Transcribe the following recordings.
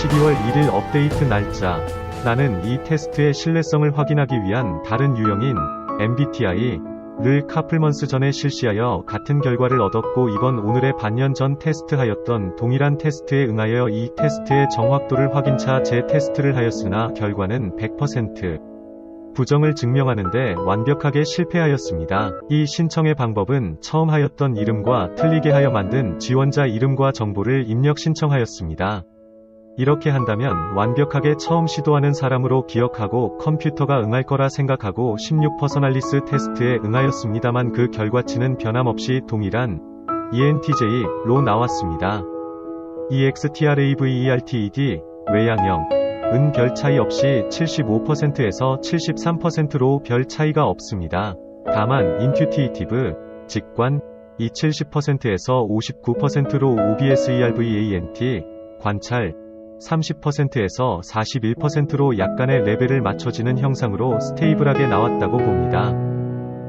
12월 1일 업데이트 날짜. 나는 이 테스트의 신뢰성을 확인하기 위한 다른 유형인 MBTI를 카플먼스 전에 실시하여 같은 결과를 얻었고 이번 오늘의 반년 전 테스트하였던 동일한 테스트에 응하여 이 테스트의 정확도를 확인차 재테스트를 하였으나 결과는 100% 부정을 증명하는데 완벽하게 실패하였습니다. 이 신청의 방법은 처음 하였던 이름과 틀리게 하여 만든 지원자 이름과 정보를 입력 신청하였습니다. 이렇게 한다면 완벽하게 처음 시도하는 사람으로 기억하고 컴퓨터가 응할 거라 생각하고 16 퍼서널리스 테스트에 응하였습니다만 그 결과치는 변함없이 동일한 ENTJ로 나왔습니다. EXTRAVERTED 외향형 은 별 차이 없이 75%에서 73%로 별 차이가 없습니다. 다만 인튜티티브 직관 이 70%에서 59%로 OBSERVANT 관찰 30%에서 41%로 약간의 레벨을 맞춰지는 형상으로 스테이블하게 나왔다고 봅니다.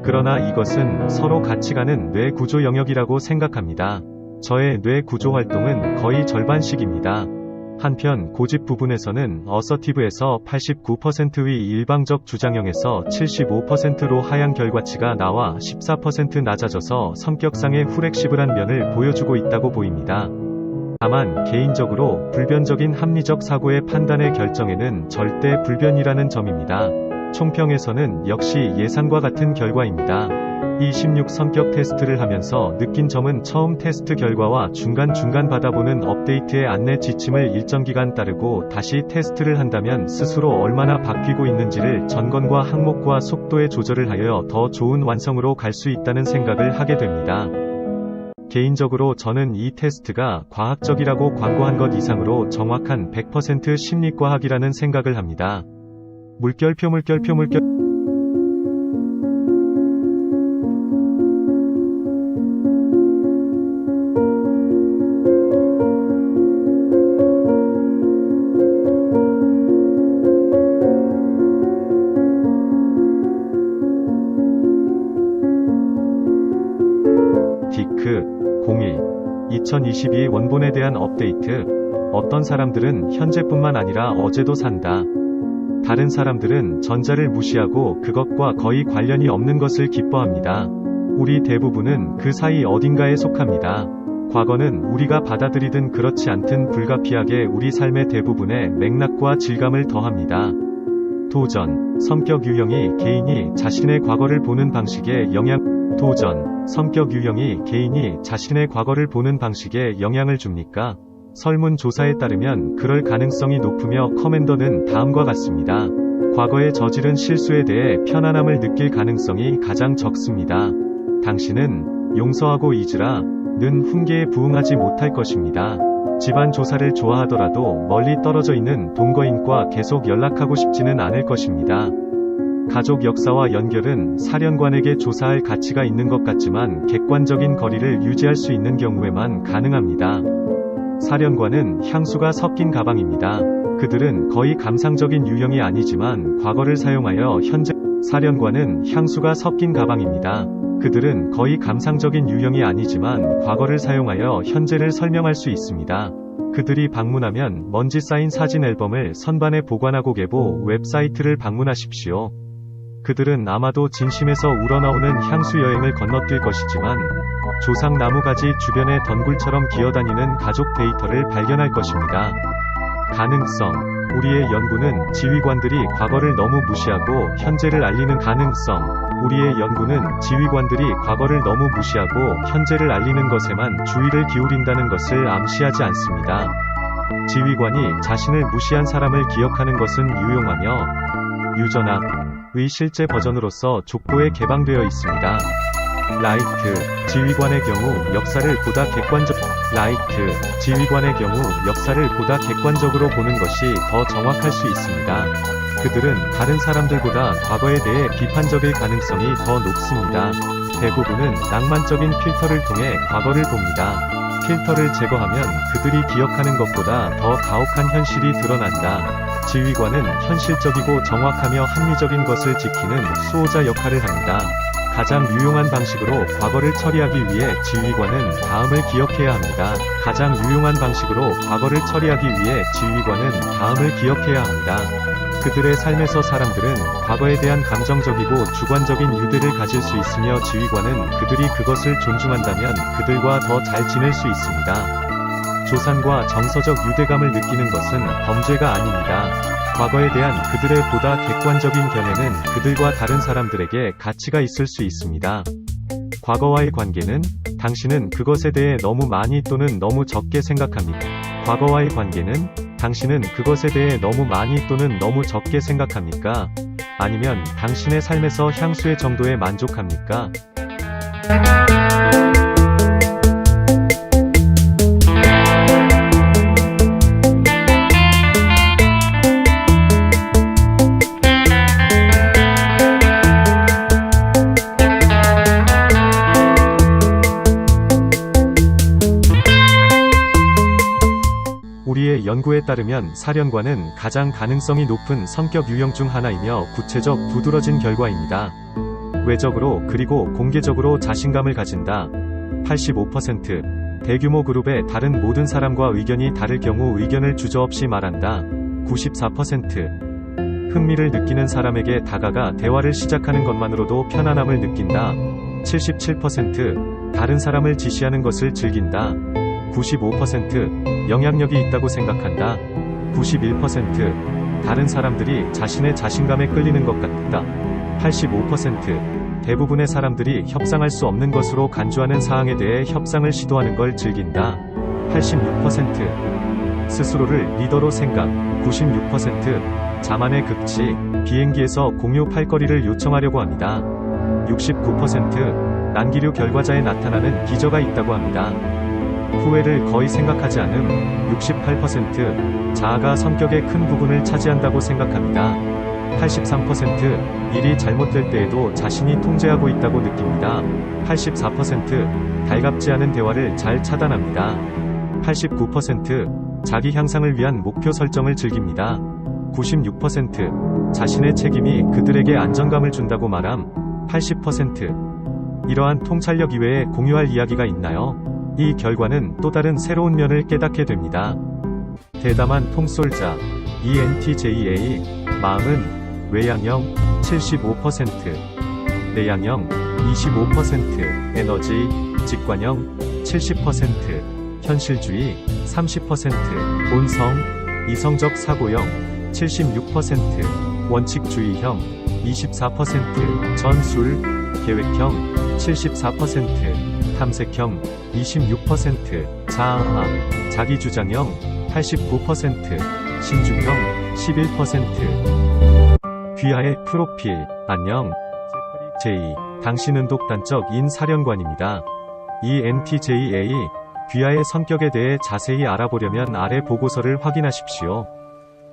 그러나 이것은 서로 같이 가는 뇌 구조 영역이라고 생각합니다. 저의 뇌 구조 활동은 거의 절반씩입니다. 한편 고집 부분에서는 어서티브에서 89%의 일방적 주장형에서 75%로 하향 결과치가 나와 14% 낮아져서 성격상의 후렉시블한 면을 보여주고 있다고 보입니다. 다만 개인적으로 불변적인 합리적 사고의 판단의 결정에는 절대 불변이라는 점입니다. 총평에서는 역시 예상과 같은 결과입니다. 26 성격 테스트를 하면서 느낀 점은 처음 테스트 결과와 중간중간 받아보는 업데이트의 안내 지침을 일정 기간 따르고 다시 테스트를 한다면 스스로 얼마나 바뀌고 있는지를 점검과 항목과 속도의 조절을 하여 더 좋은 완성으로 갈 수 있다는 생각을 하게 됩니다. 개인적으로 저는 이 테스트가 과학적이라고 광고한 것 이상으로 정확한 100% 심리과학이라는 생각을 합니다. 물결표 디크 01 2022 원본에 대한 업데이트. 어떤 사람들은 현재뿐만 아니라 어제도 산다. 다른 사람들은 전자를 무시하고 그것과 거의 관련이 없는 것을 기뻐합니다. 우리 대부분은 그 사이 어딘가에 속합니다. 과거는 우리가 받아들이든 그렇지 않든 불가피하게 우리 삶의 대부분의 맥락과 질감을 더합니다. 도전, 성격 유형이 개인이 자신의 과거를 보는 방식에 성격 유형이 개인이 자신의 과거를 보는 방식에 영향을 줍니까? 설문조사에 따르면 그럴 가능성이 높으며 커맨더는 다음과 같습니다. 과거에 저지른 실수에 대해 편안함을 느낄 가능성이 가장 적습니다. 당신은 용서하고 잊으라 는 훈계에 부응하지 못할 것입니다. 집안 조사를 좋아하더라도 멀리 떨어져 있는 동거인과 계속 연락하고 싶지는 않을 것입니다. 가족 역사와 연결은 사령관에게 조사할 가치가 있는 것 같지만 객관적인 거리를 유지할 수 있는 경우에만 가능합니다. 사령관은 향수가 섞인 가방입니다. 그들은 거의 감상적인 유형이 아니지만 과거를 사용하여 사령관은 향수가 섞인 가방입니다. 그들은 거의 감상적인 유형이 아니지만 과거를 사용하여 현재를 설명할 수 있습니다. 그들이 방문하면 먼지 쌓인 사진 앨범을 선반에 보관하고 계보 웹사이트를 방문하십시오. 그들은 아마도 진심에서 우러나오는 향수 여행을 건너뛸 것이지만 조상 나무가지 주변에 덩굴처럼 기어다니는 가족 데이터를 발견할 것입니다. 가능성. 우리의 연구는 지휘관들이 과거를 너무 무시하고 현재를 알리는 우리의 연구는 지휘관들이 과거를 너무 무시하고 현재를 알리는 것에만 주의를 기울인다는 것을 암시하지 않습니다. 지휘관이 자신을 무시한 사람을 기억하는 것은 유용하며 유전학의 실제 버전으로 족보에 개방되어 있습니다. 지휘관의 경우 역사를 보다 객관적으로 보는 것이 더 정확할 수 있습니다. 그들은 다른 사람들보다 과거에 대해 비판적일 가능성이 더 높습니다. 대부분은 낭만적인 필터를 통해 과거를 봅니다. 필터를 제거하면 그들이 기억하는 것보다 더 가혹한 현실이 드러난다. 지휘관은 현실적이고 정확하며 합리적인 것을 지키는 수호자 역할을 합니다. 가장 유용한 방식으로 과거를 처리하기 위해 지휘관은 다음을 기억해야 합니다. 가장 유용한 방식으로 과거를 처리하기 위해 지휘관은 다음을 기억해야 합니다. 그들의 삶에서 사람들은 과거에 대한 감정적이고 주관적인 유대를 가질 수 있으며 지휘관은 그들이 그것을 존중한다면 그들과 더 잘 지낼 수 있습니다. 조산과 정서적 유대감을 느끼는 것은 범죄가 아닙니다. 과거에 대한 그들의 보다 객관적인 견해는 그들과 다른 사람들에게 가치가 있을 수 있습니다. 과거와의 관계는 당신은 그것에 대해 너무 많이 또는 너무 적게 생각합니다. 과거와의 관계는 당신은 그것에 대해 너무 많이 또는 너무 적게 생각합니까? 아니면 당신의 삶에서 향수의 정도에 만족합니까? 우리의 연구에 따르면 사령관은 가장 가능성이 높은 성격 유형 중 하나이며 구체적 두드러진 결과입니다. 외적으로 그리고 공개적으로 자신감을 가진다. 85%. 대규모 그룹의 다른 모든 사람과 의견이 다를 경우 의견을 주저없이 말한다. 94%. 흥미를 느끼는 사람에게 다가가 대화를 시작하는 것만으로도 편안함을 느낀다. 77%. 다른 사람을 지시하는 것을 즐긴다. 95%. 영향력이 있다고 생각한다. 91%. 다른 사람들이 자신의 자신감에 끌리는 것 같다. 85%. 대부분의 사람들이 협상할 수 없는 것으로 간주하는 사항에 대해 협상을 시도하는 걸 즐긴다. 86%. 스스로를 리더로 생각. 96%. 자만의 극치. 비행기에서 공유 팔걸이를 요청하려고 합니다. 69%. 난기류 결과자에 나타나는 기저가 있다고 합니다. 후회를 거의 생각하지 않음. 68%. 자아가 성격의 큰 부분을 차지한다고 생각합니다. 83%. 일이 잘못될 때에도 자신이 통제하고 있다고 느낍니다. 84%. 달갑지 않은 대화를 잘 차단합니다. 89%. 자기 향상을 위한 목표 설정을 즐깁니다. 96%. 자신의 책임이 그들에게 안정감을 준다고 말함. 80%. 이러한 통찰력 이외에 공유할 이야기가 있나요? 이 결과는 또 다른 새로운 면을 깨닫게 됩니다. 대담한 통솔자 ENTJA. 마음은 외향형 75%, 내향형 25%, 에너지 직관형 70%, 현실주의 30%, 본성 이성적 사고형 76%, 원칙주의형 24%, 전술 계획형 74%, 탐색형 26%, 자아, 자기주장형 89%, 신중형 11%. 귀하의 프로필. 안녕. J. 당신은 독단적인 사령관입니다. ENTJA. 귀하의 성격에 대해 자세히 알아보려면 아래 보고서를 확인하십시오.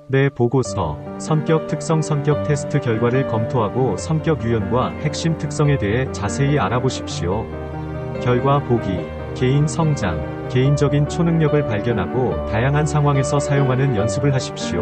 내 보고서, 성격 특성 성격 테스트 결과를 검토하고 성격 유형과 핵심 특성에 대해 자세히 알아보십시오. 결과 보기, 개인 성장, 개인적인 초능력을 발견하고 다양한 상황에서 사용하는 연습을 하십시오.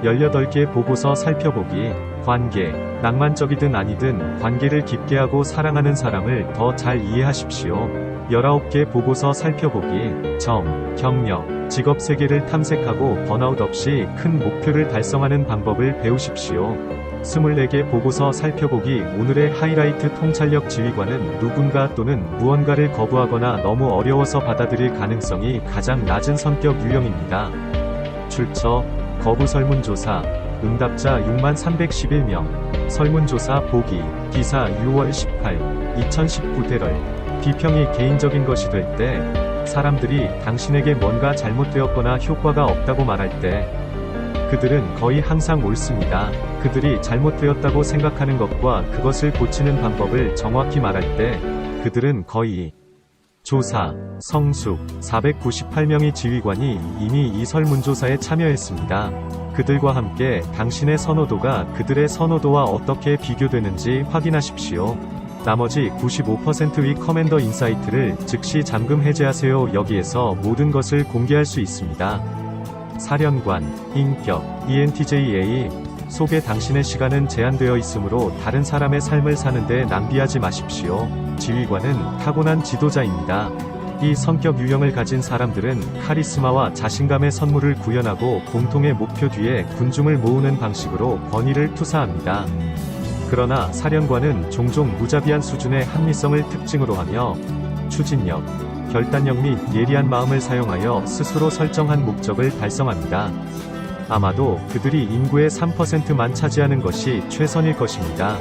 18개 보고서 살펴보기, 관계, 낭만적이든 아니든 관계를 깊게 하고 사랑하는 사람을 더 잘 이해하십시오. 19개 보고서 살펴보기, 점, 경력, 직업 세계를 탐색하고 번아웃 없이 큰 목표를 달성하는 방법을 배우십시오. 24개 보고서 살펴보기. 오늘의 하이라이트. 통찰력 지휘관은 누군가 또는 무언가를 거부하거나 너무 어려워서 받아들일 가능성이 가장 낮은 성격 유형입니다. 출처, 거부 설문조사, 응답자 6311명, 설문조사 보기, 기사 6월 18, 2019 대럴. 비평이 개인적인 것이 될 때, 사람들이 당신에게 뭔가 잘못되었거나 효과가 없다고 말할 때, 그들은 거의 항상 옳습니다. 그들이 잘못되었다고 생각하는 것과 그것을 고치는 방법을 정확히 말할 때, 그들은 거의 조사, 성숙, 498명의 지휘관이 이미 이 설문조사에 참여했습니다. 그들과 함께 당신의 선호도가 그들의 선호도와 어떻게 비교되는지 확인하십시오. 나머지 95%의 커맨더 인사이트를 즉시 잠금 해제하세요. 여기에서 모든 것을 공개할 수 있습니다. 사령관, 인격, ENTJA, 속에 당신의 시간은 제한되어 있으므로 다른 사람의 삶을 사는데 낭비하지 마십시오. 지휘관은 타고난 지도자입니다. 이 성격 유형을 가진 사람들은 카리스마와 자신감의 선물을 구현하고 공통의 목표 뒤에 군중을 모으는 방식으로 권위를 투사합니다. 그러나 사령관은 종종 무자비한 수준의 합리성을 특징으로 하며 추진력, 결단력 및 예리한 마음을 사용하여 스스로 설정한 목적을 달성합니다. 아마도 그들이 인구의 3%만 차지하는 것이 최선일 것입니다.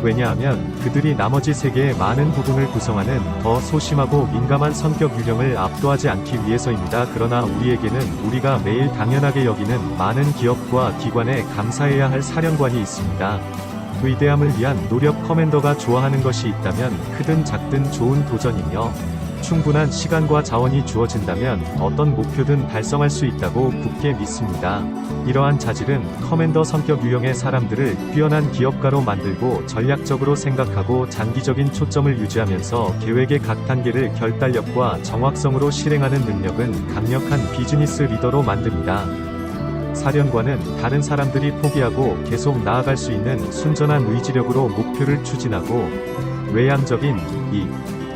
왜냐하면 그들이 나머지 세계의 많은 부분을 구성하는 더 소심하고 민감한 성격 유형을 압도하지 않기 위해서입니다. 그러나 우리에게는 우리가 매일 당연하게 여기는 많은 기업과 기관에 감사해야 할 사령관이 있습니다. 위대함을 위한 노력. 커맨더가 좋아하는 것이 있다면 크든 작든 좋은 도전이며 충분한 시간과 자원이 주어진다면 어떤 목표든 달성할 수 있다고 굳게 믿습니다. 이러한 자질은 커맨더 성격 유형의 사람들을 뛰어난 기업가로 만들고 전략적으로 생각하고 장기적인 초점을 유지하면서 계획의 각 단계를 결단력과 정확성으로 실행하는 능력은 강력한 비즈니스 리더로 만듭니다. 사령관은 다른 사람들이 포기하고 계속 나아갈 수 있는 순전한 의지력으로 목표를 추진하고 외향적인 이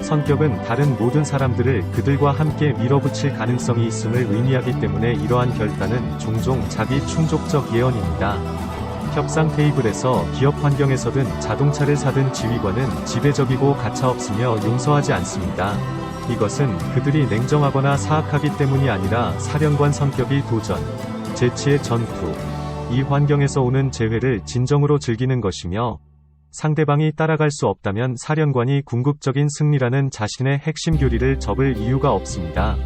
성격은 다른 모든 사람들을 그들과 함께 밀어붙일 가능성이 있음을 의미하기 때문에 이러한 결단은 종종 자기 충족적 예언입니다. 협상 테이블에서 기업 환경에서든 자동차를 사든 지휘관은 지배적이고 가차없으며 용서하지 않습니다. 이것은 그들이 냉정하거나 사악하기 때문이 아니라 사령관 성격이 도전, 재치의 전투, 이 환경에서 오는 재회를 진정으로 즐기는 것이며 상대방이 따라갈 수 없다면 사령관이 궁극적인 승리라는 자신의 핵심 교리를 접을 이유가 없습니다.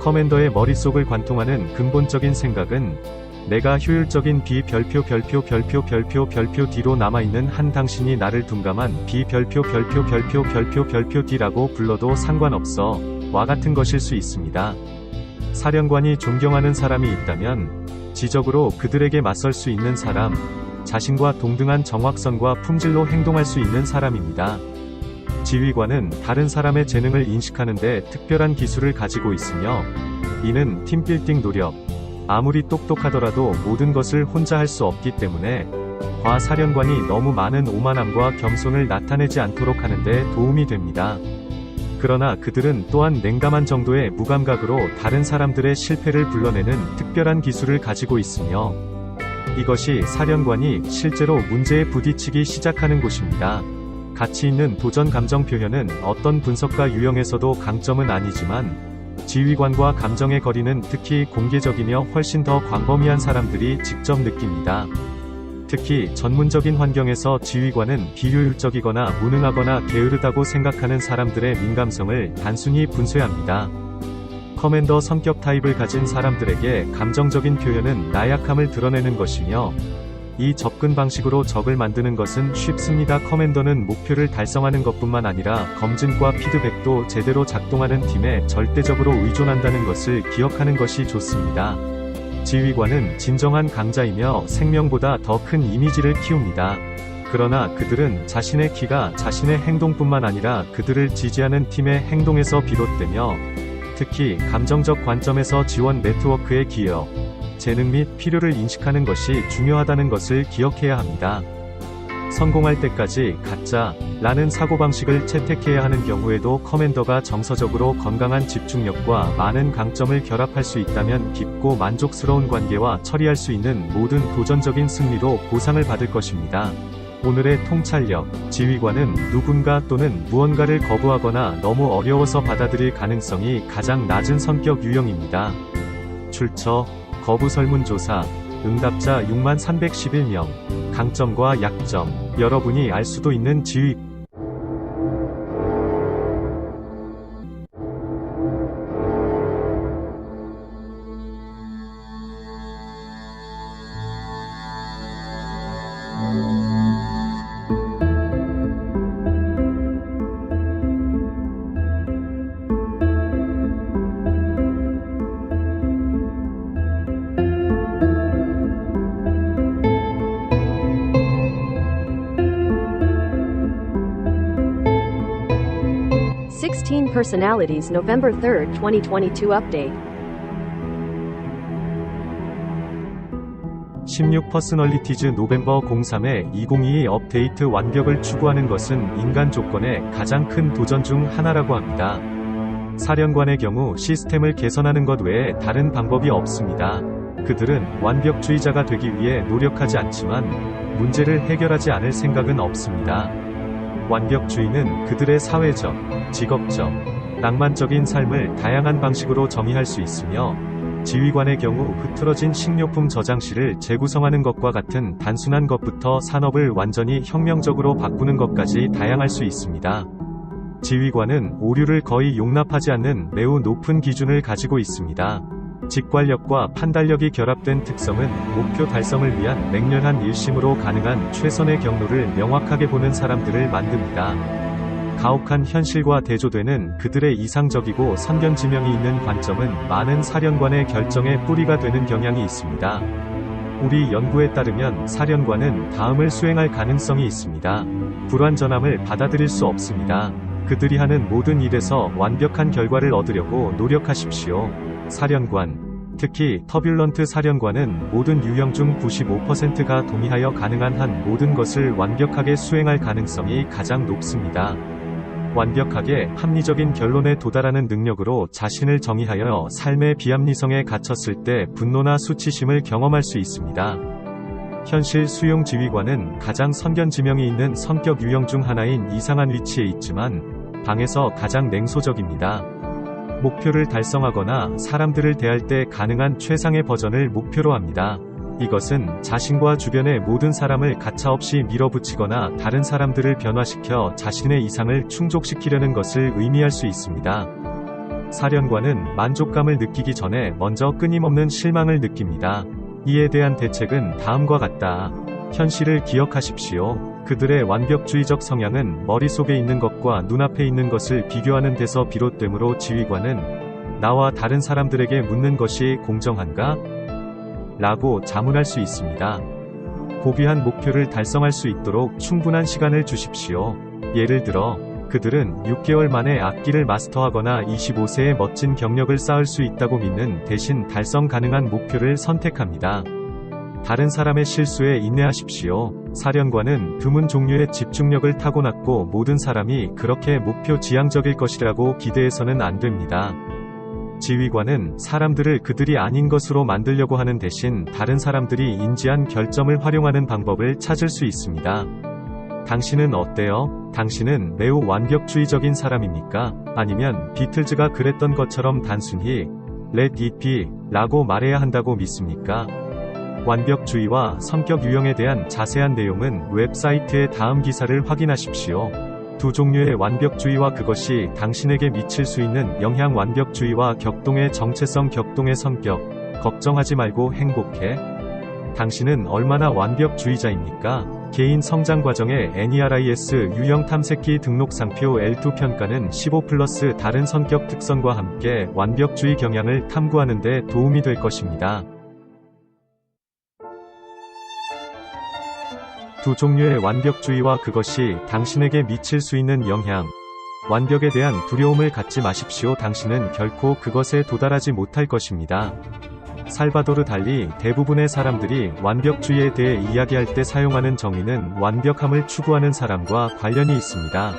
커맨더의 머릿속을 관통하는 근본적인 생각은 내가 효율적인 별표 뒤로 남아있는 한 당신이 나를 둔감한 별표 D라고 불러도 상관없어 와 같은 것일 수 있습니다. 사령관이 존경하는 사람이 있다면 지적으로 그들에게 맞설 수 있는 사람, 자신과 동등한 정확성과 품질로 행동할 수 있는 사람입니다. 지휘관은 다른 사람의 재능을 인식하는데 특별한 기술을 가지고 있으며 이는 팀빌딩 노력, 아무리 똑똑하더라도 모든 것을 혼자 할 수 없기 때문에 과사령관이 너무 많은 오만함과 겸손을 나타내지 않도록 하는데 도움이 됩니다. 그러나 그들은 또한 냉담한 정도의 무감각으로 다른 사람들의 실패를 불러내는 특별한 기술을 가지고 있으며 이것이 사령관이 실제로 문제에 부딪히기 시작하는 곳입니다. 가치 있는 도전 감정 표현은 어떤 분석가 유형에서도 강점은 아니지만 지휘관과 감정의 거리는 특히 공개적이며 훨씬 더 광범위한 사람들이 직접 느낍니다. 특히 전문적인 환경에서 지휘관은 비효율적이거나 무능하거나 게으르다고 생각하는 사람들의 민감성을 단순히 분쇄합니다. 커맨더 성격 타입을 가진 사람들에게 감정적인 표현은 나약함을 드러내는 것이며 이 접근 방식으로 적을 만드는 것은 쉽습니다. 커맨더는 목표를 달성하는 것뿐만 아니라 검증과 피드백도 제대로 작동하는 팀에 절대적으로 의존한다는 것을 기억하는 것이 좋습니다. 지휘관은 진정한 강자이며 생명보다 더 큰 이미지를 키웁니다. 그러나 그들은 자신의 키가 자신의 행동뿐만 아니라 그들을 지지하는 팀의 행동에서 비롯되며 특히 감정적 관점에서 지원 네트워크의 기여, 재능 및 필요를 인식하는 것이 중요하다는 것을 기억해야 합니다. 성공할 때까지 가짜라는 사고방식을 채택해야 하는 경우에도 커맨더가 정서적으로 건강한 집중력과 많은 강점을 결합할 수 있다면 깊고 만족스러운 관계와 처리할 수 있는 모든 도전적인 승리로 보상을 받을 것입니다. 오늘의 통찰력, 지휘관은 누군가 또는 무언가를 거부하거나 너무 어려워서 받아들일 가능성이 가장 낮은 성격 유형입니다. 출처, 거부 설문조사, 응답자 6311명, 강점과 약점, 여러분이 알 수도 있는 지휘 Personalities November 3, 2022 update. 16 퍼스널리티즈 노벰버 03의 2022 업데이트 완벽을 추구하는 것은 인간 조건의 가장 큰 도전 중 하나라고 합니다. 사령관의 경우 시스템을 개선하는 것 외에 다른 방법이 없습니다. 그들은 완벽주의자가 되기 위해 노력하지 않지만 문제를 해결하지 않을 생각은 없습니다. 완벽주의는 그들의 사회적, 직업적, 낭만적인 삶을 다양한 방식으로 정의할 수 있으며 지휘관의 경우 흐트러진 식료품 저장실을 재구성하는 것과 같은 단순한 것부터 산업을 완전히 혁명적으로 바꾸는 것까지 다양할 수 있습니다. 지휘관은 오류를 거의 용납하지 않는 매우 높은 기준을 가지고 있습니다. 직관력과 판단력이 결합된 특성은 목표 달성을 위한 맹렬한 일심으로 가능한 최선의 경로를 명확하게 보는 사람들을 만듭니다. 가혹한 현실과 대조되는 그들의 이상적이고 선견지명이 있는 관점은 많은 사령관의 결정의 뿌리가 되는 경향이 있습니다. 우리 연구에 따르면 사령관은 다음을 수행할 가능성이 있습니다. 불완전함을 받아들일 수 없습니다. 그들이 하는 모든 일에서 완벽한 결과를 얻으려고 노력하십시오. 사령관, 특히 터뷸런트 사령관은 모든 유형 중 95%가 동의하여 가능한 한 모든 것을 완벽하게 수행할 가능성이 가장 높습니다. 완벽하게 합리적인 결론에 도달하는 능력으로 자신을 정의하여 삶의 비합리성에 갇혔을 때 분노나 수치심을 경험할 수 있습니다. 현실 수용 지휘관은 가장 선견지명이 있는 성격 유형 중 하나인 이상한 위치에 있지만 방에서 가장 냉소적입니다. 목표를 달성하거나 사람들을 대할 때 가능한 최상의 버전을 목표로 합니다. 이것은 자신과 주변의 모든 사람을 가차없이 밀어붙이거나 다른 사람들을 변화시켜 자신의 이상을 충족시키려는 것을 의미할 수 있습니다. 사령관은 만족감을 느끼기 전에 먼저 끊임없는 실망을 느낍니다. 이에 대한 대책은 다음과 같다. 현실을 기억하십시오. 그들의 완벽주의적 성향은 머릿속에 있는 것과 눈앞에 있는 것을 비교하는 데서 비롯되므로 지휘관은 나와 다른 사람들에게 묻는 것이 공정한가? 라고 자문할 수 있습니다. 고귀한 목표를 달성할 수 있도록 충분한 시간을 주십시오. 예를 들어, 그들은 6개월 만에 악기를 마스터하거나 25세에 멋진 경력을 쌓을 수 있다고 믿는 대신 달성 가능한 목표를 선택합니다. 다른 사람의 실수에 인내하십시오. 사령관은 드문 종류의 집중력을 타고났고 모든 사람이 그렇게 목표 지향적일 것이라고 기대해서는 안 됩니다. 지휘관은 사람들을 그들이 아닌 것으로 만들려고 하는 대신 다른 사람들이 인지한 결점을 활용하는 방법을 찾을 수 있습니다. 당신은 어때요? 당신은 매우 완벽주의적인 사람입니까? 아니면 비틀즈가 그랬던 것처럼 단순히 Let it be 라고 말해야 한다고 믿습니까? 완벽주의와 성격 유형에 대한 자세한 내용은 웹사이트의 다음 기사를 확인하십시오. 두 종류의 완벽주의와 그것이 당신에게 미칠 수 있는 영향. 완벽주의와 격동의 정체성. 격동의 성격. 걱정하지 말고 행복해. 당신은 얼마나 완벽주의자입니까? 개인 성장 과정의 NERIS 유형 탐색기 등록상표 L2 평가는 15+ 다른 성격 특성과 함께 완벽주의 경향을 탐구하는 데 도움이 될 것입니다. 두 종류의 완벽주의와 그것이 당신에게 미칠 수 있는 영향. 완벽에 대한 두려움을 갖지 마십시오. 당신은 결코 그것에 도달하지 못할 것입니다. 살바도르 달리 대부분의 사람들이 완벽주의에 대해 이야기할 때 사용하는 정의는 완벽함을 추구하는 사람과 관련이 있습니다.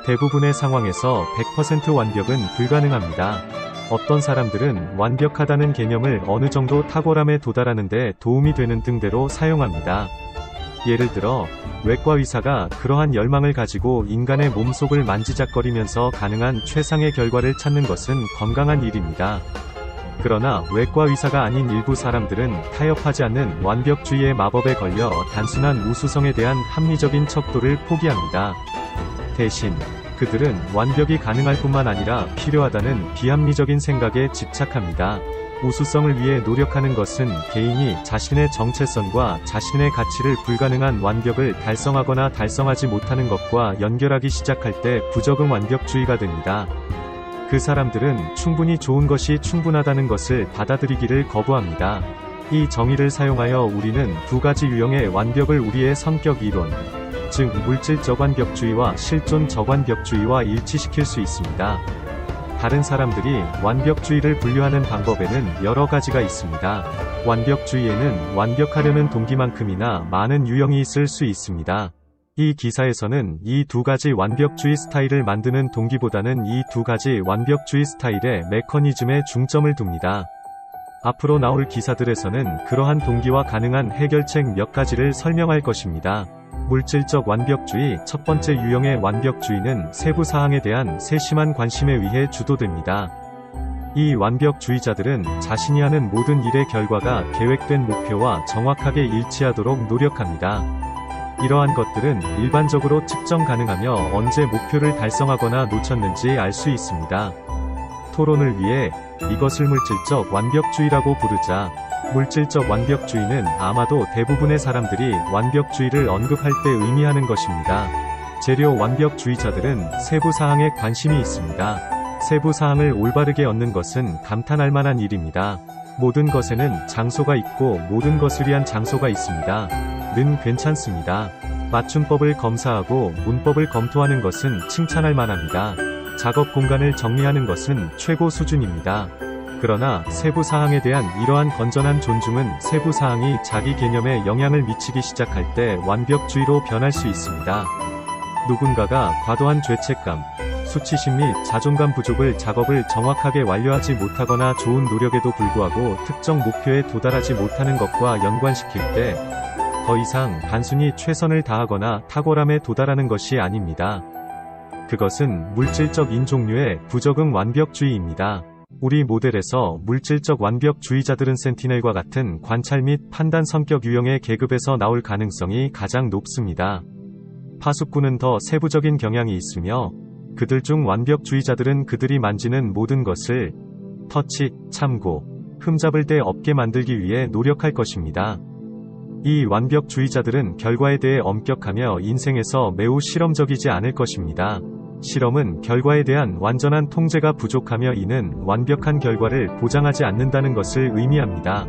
대부분의 상황에서 100% 완벽은 불가능합니다. 어떤 사람들은 완벽하다는 개념을 어느 정도 탁월함에 도달하는 데 도움이 되는 등대로 사용합니다. 예를 들어, 외과 의사가 그러한 열망을 가지고 인간의 몸속을 만지작거리면서 가능한 최상의 결과를 찾는 것은 건강한 일입니다. 그러나 외과 의사가 아닌 일부 사람들은 타협하지 않는 완벽주의의 마법에 걸려 단순한 우수성에 대한 합리적인 척도를 포기합니다. 대신 그들은 완벽이 가능할 뿐만 아니라 필요하다는 비합리적인 생각에 집착합니다. 우수성을 위해 노력하는 것은 개인이 자신의 정체성과 자신의 가치를 불가능한 완벽을 달성하거나 달성하지 못하는 것과 연결하기 시작할 때 부적응 완벽주의가 됩니다. 그 사람들은 충분히 좋은 것이 충분하다는 것을 받아들이기를 거부합니다. 이 정의를 사용하여 우리는 두 가지 유형의 완벽을 우리의 성격 이론, 즉 물질적 완벽주의와 실존적 완벽주의와 일치시킬 수 있습니다. 다른 사람들이 완벽주의를 분류하는 방법에는 여러 가지가 있습니다. 완벽주의에는 완벽하려는 동기만큼이나 많은 유형이 있을 수 있습니다. 이 기사에서는 이 두 가지 완벽주의 스타일을 만드는 동기보다는 이 두 가지 완벽주의 스타일의 메커니즘에 중점을 둡니다. 앞으로 나올 기사들에서는 그러한 동기와 가능한 해결책 몇 가지를 설명할 것입니다. 물질적 완벽주의 첫 번째 유형의 완벽주의는 세부 사항에 대한 세심한 관심에 의해 주도됩니다. 이 완벽주의자들은 자신이 하는 모든 일의 결과가 계획된 목표와 정확하게 일치하도록 노력합니다. 이러한 것들은 일반적으로 측정 가능하며 언제 목표를 달성하거나 놓쳤는지 알 수 있습니다. 토론을 위해 이것을 물질적 완벽주의라고 부르자. 물질적 완벽주의는 아마도 대부분의 사람들이 완벽주의를 언급할 때 의미하는 것입니다. 재료 완벽주의자들은 세부 사항에 관심이 있습니다. 세부 사항을 올바르게 얻는 것은 감탄할 만한 일입니다. 모든 것에는 장소가 있고 모든 것을 위한 장소가 있습니다. 는 괜찮습니다. 맞춤법을 검사하고 문법을 검토하는 것은 칭찬할 만합니다. 작업 공간을 정리하는 것은 최고 수준입니다. 그러나 세부 사항에 대한 이러한 건전한 존중은 세부 사항이 자기 개념에 영향을 미치기 시작할 때 완벽주의로 변할 수 있습니다. 누군가가 과도한 죄책감, 수치심 및 자존감 부족을 작업을 정확하게 완료하지 못하거나 좋은 노력에도 불구하고 특정 목표에 도달하지 못하는 것과 연관시킬 때 더 이상 단순히 최선을 다하거나 탁월함에 도달하는 것이 아닙니다. 그것은 물질적인 종류의 부적응 완벽주의입니다. 우리 모델에서 물질적 완벽주의자들은 센티넬과 같은 관찰 및 판단 성격 유형의 계급에서 나올 가능성이 가장 높습니다. 파수꾼은 더 세부적인 경향이 있으며 그들 중 완벽주의자들은 그들이 만지는 모든 것을 터치, 참고, 흠잡을 데 없게 만들기 위해 노력할 것입니다. 이 완벽주의자들은 결과에 대해 엄격하며 인생에서 매우 실험적이지 않을 것입니다. 실험은 결과에 대한 완전한 통제가 부족하며 이는 완벽한 결과를 보장하지 않는다는 것을 의미합니다.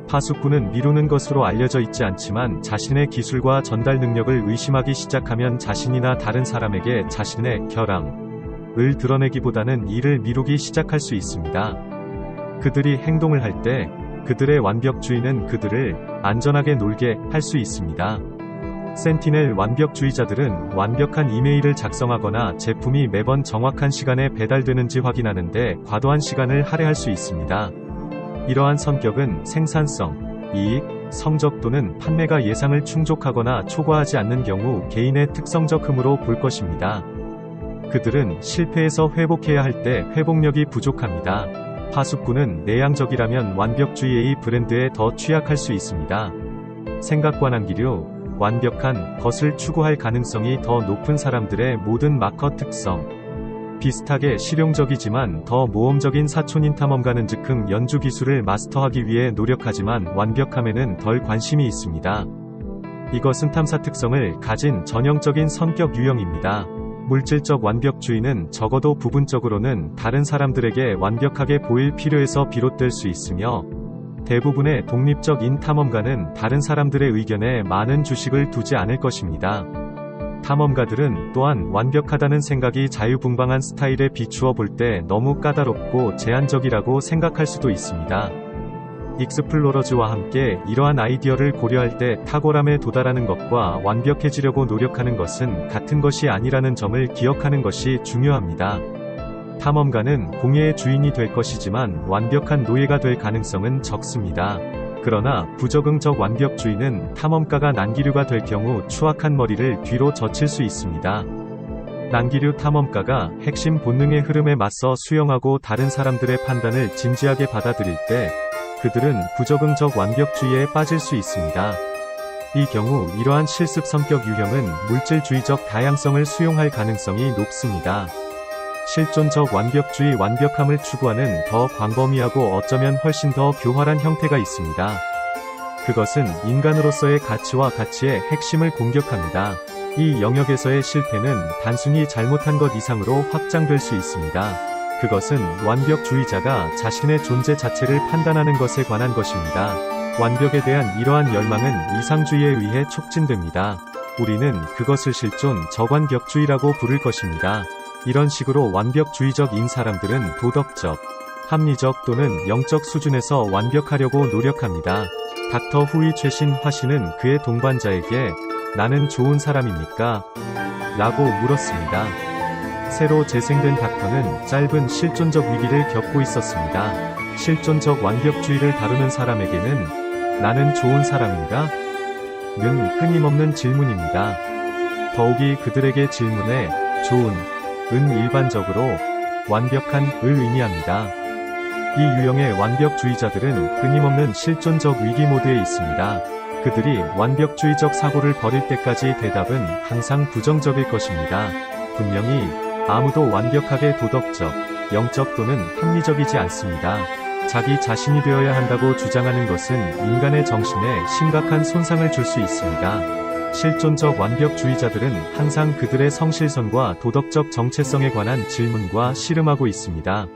파수꾼은 미루는 것으로 알려져 있지 않지만 자신의 기술과 전달 능력을 의심하기 시작하면 자신이나 다른 사람에게 자신의 결함을 드러내기보다는 이를 미루기 시작할 수 있습니다. 그들이 행동을 할 때 그들의 완벽주의는 그들을 안전하게 놀게 할 수 있습니다. 센티넬 완벽주의자들은 완벽한 이메일을 작성하거나 제품이 매번 정확한 시간에 배달되는지 확인하는데 과도한 시간을 할애할 수 있습니다. 이러한 성격은 생산성, 이익, 성적 또는 판매가 예상을 충족하거나 초과하지 않는 경우 개인의 특성적 흠으로 볼 것입니다. 그들은 실패해서 회복해야 할 때 회복력이 부족합니다. 파수꾼은 내향적이라면 완벽주의의 브랜드에 더 취약할 수 있습니다. 생각관한 기류, 완벽한 것을 추구할 가능성이 더 높은 사람들의 모든 마커 특성. 비슷하게 실용적이지만 더 모험적인 사촌인 탐험가는 즉흥 연주 기술을 마스터하기 위해 노력하지만 완벽함에는 덜 관심이 있습니다. 이것은 탐사 특성을 가진 전형적인 성격 유형입니다. 물질적 완벽주의는 적어도 부분적으로는 다른 사람들에게 완벽하게 보일 필요에서 비롯될 수 있으며 대부분의 독립적인 탐험가는 다른 사람들의 의견에 많은 주식을 두지 않을 것입니다. 탐험가들은 또한 완벽하다는 생각이 자유분방한 스타일에 비추어 볼 때 너무 까다롭고 제한적이라고 생각할 수도 있습니다. 익스플로러즈와 함께 이러한 아이디어를 고려할 때 탁월함에 도달하는 것과 완벽해지려고 노력하는 것은 같은 것이 아니라는 점을 기억하는 것이 중요합니다. 탐험가는 공예의 주인이 될 것이지만 완벽한 노예가 될 가능성은 적습니다. 그러나 부적응적 완벽주의는 탐험가가 난기류가 될 경우 추악한 머리를 뒤로 젖힐 수 있습니다. 난기류 탐험가가 핵심 본능의 흐름에 맞서 수용하고 다른 사람들의 판단을 진지하게 받아들일 때 그들은 부적응적 완벽주의에 빠질 수 있습니다. 이 경우 이러한 실습 성격 유형은 물질주의적 다양성을 수용할 가능성이 높습니다. 실존적 완벽주의 완벽함을 추구하는 더 광범위하고 어쩌면 훨씬 더 교활한 형태가 있습니다. 그것은 인간으로서의 가치와 가치의 핵심을 공격합니다. 이 영역에서의 실패는 단순히 잘못한 것 이상으로 확장될 수 있습니다. 그것은 완벽주의자가 자신의 존재 자체를 판단하는 것에 관한 것입니다. 완벽에 대한 이러한 열망은 이상주의에 의해 촉진됩니다. 우리는 그것을 실존 저완벽주의라고 부를 것입니다. 이런 식으로 완벽주의적인 사람들은 도덕적, 합리적 또는 영적 수준에서 완벽하려고 노력합니다. 닥터 후이 최신 화씨는 그의 동반자에게 나는 좋은 사람입니까? 라고 물었습니다. 새로 재생된 닥터는 짧은 실존적 위기를 겪고 있었습니다. 실존적 완벽주의를 다루는 사람에게는 나는 좋은 사람인가? 는 끊임없는 질문입니다. 더욱이 그들에게 질문에 좋은, 은 일반적으로 완벽한 을 의미합니다. 이 유형의 완벽주의자들은 끊임없는 실존적 위기 모드에 있습니다. 그들이 완벽주의적 사고를 벌일 때까지 대답은 항상 부정적일 것입니다. 분명히 아무도 완벽하게 도덕적, 영적 또는 합리적이지 않습니다. 자기 자신이 되어야 한다고 주장하는 것은 인간의 정신에 심각한 손상을 줄 수 있습니다. 실존적 완벽주의자들은 항상 그들의 성실성과 도덕적 정체성에 관한 질문과 씨름하고 있습니다.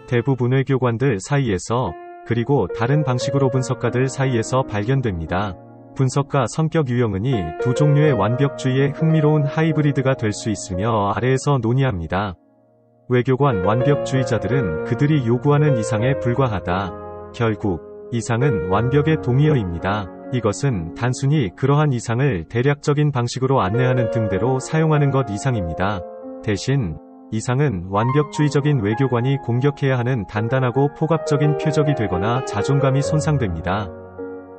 대부분 외교관들 사이에서, 그리고 다른 방식으로 분석가들 사이에서 발견됩니다. 분석가 성격 유형은이 두 종류의 완벽주의의 흥미로운 하이브리드가 될 수 있으며 아래에서 논의합니다. 외교관 완벽주의자들은 그들이 요구하는 이상에 불과하다. 결국 이상은 완벽의 동의어입니다. 이것은 단순히 그러한 이상을 대략적인 방식으로 안내하는 등대로 사용하는 것 이상입니다. 대신 이상은 완벽주의적인 외교관이 공격해야 하는 단단하고 포괄적인 표적이 되거나 자존감이 손상됩니다.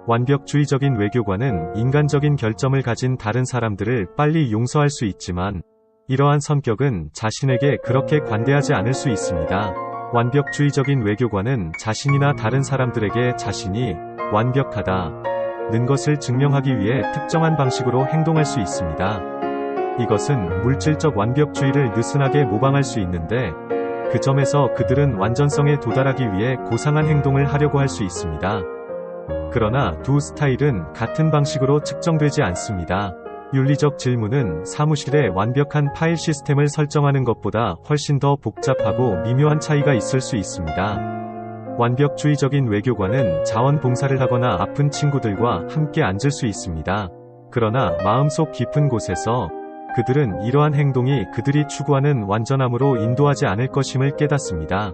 완벽주의적인 외교관은 인간적인 결점을 가진 다른 사람들을 빨리 용서할 수 있지만 이러한 성격은 자신에게 그렇게 관대하지 않을 수 있습니다. 완벽주의적인 외교관은 자신이나 다른 사람들에게 자신이 완벽하다는 것을 증명하기 위해 특정한 방식으로 행동할 수 있습니다. 이것은 물질적 완벽주의를 느슨하게 모방할 수 있는데 그 점에서 그들은 완전성에 도달하기 위해 고상한 행동을 하려고 할 수 있습니다. 그러나 두 스타일은 같은 방식으로 측정되지 않습니다. 윤리적 질문은 사무실에 완벽한 파일 시스템을 설정하는 것보다 훨씬 더 복잡하고 미묘한 차이가 있을 수 있습니다. 완벽주의적인 외교관은 자원봉사를 하거나 아픈 친구들과 함께 앉을 수 있습니다. 그러나 마음속 깊은 곳에서 그들은 이러한 행동이 그들이 추구하는 완전함으로 인도하지 않을 것임을 깨닫습니다.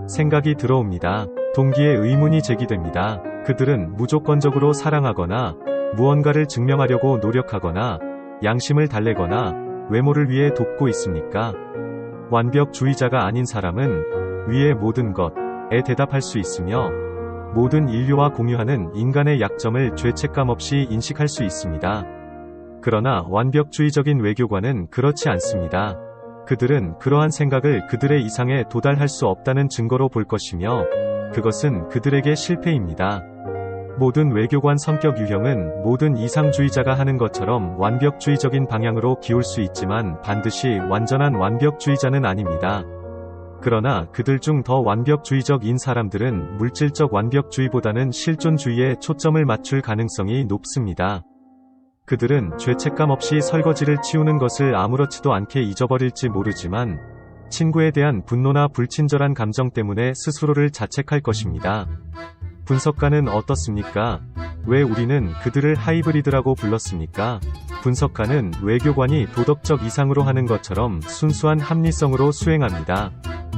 생각이 들어옵니다. 동기의 의문이 제기됩니다. 그들은 무조건적으로 사랑하거나 무언가를 증명하려고 노력하거나 양심을 달래거나 외모를 위해 돕고 있습니까? 완벽주의자가 아닌 사람은 위의 모든 것에 대답할 수 있으며 모든 인류와 공유하는 인간의 약점을 죄책감 없이 인식할 수 있습니다. 그러나 완벽주의적인 외교관은 그렇지 않습니다. 그들은 그러한 생각을 그들의 이상에 도달할 수 없다는 증거로 볼 것이며 그것은 그들에게 실패입니다. 모든 외교관 성격 유형은 모든 이상주의자가 하는 것처럼 완벽주의적인 방향으로 기울 수 있지만 반드시 완전한 완벽주의자는 아닙니다. 그러나 그들 중 더 완벽주의적인 사람들은 물질적 완벽주의보다는 실존주의에 초점을 맞출 가능성이 높습니다. 그들은 죄책감 없이 설거지를 치우는 것을 아무렇지도 않게 잊어버릴지 모르지만 친구에 대한 분노나 불친절한 감정 때문에 스스로를 자책할 것입니다. 분석가는 어떻습니까? 왜 우리는 그들을 하이브리드라고 불렀습니까? 분석가는 외교관이 도덕적 이상으로 하는 것처럼 순수한 합리성으로 수행합니다.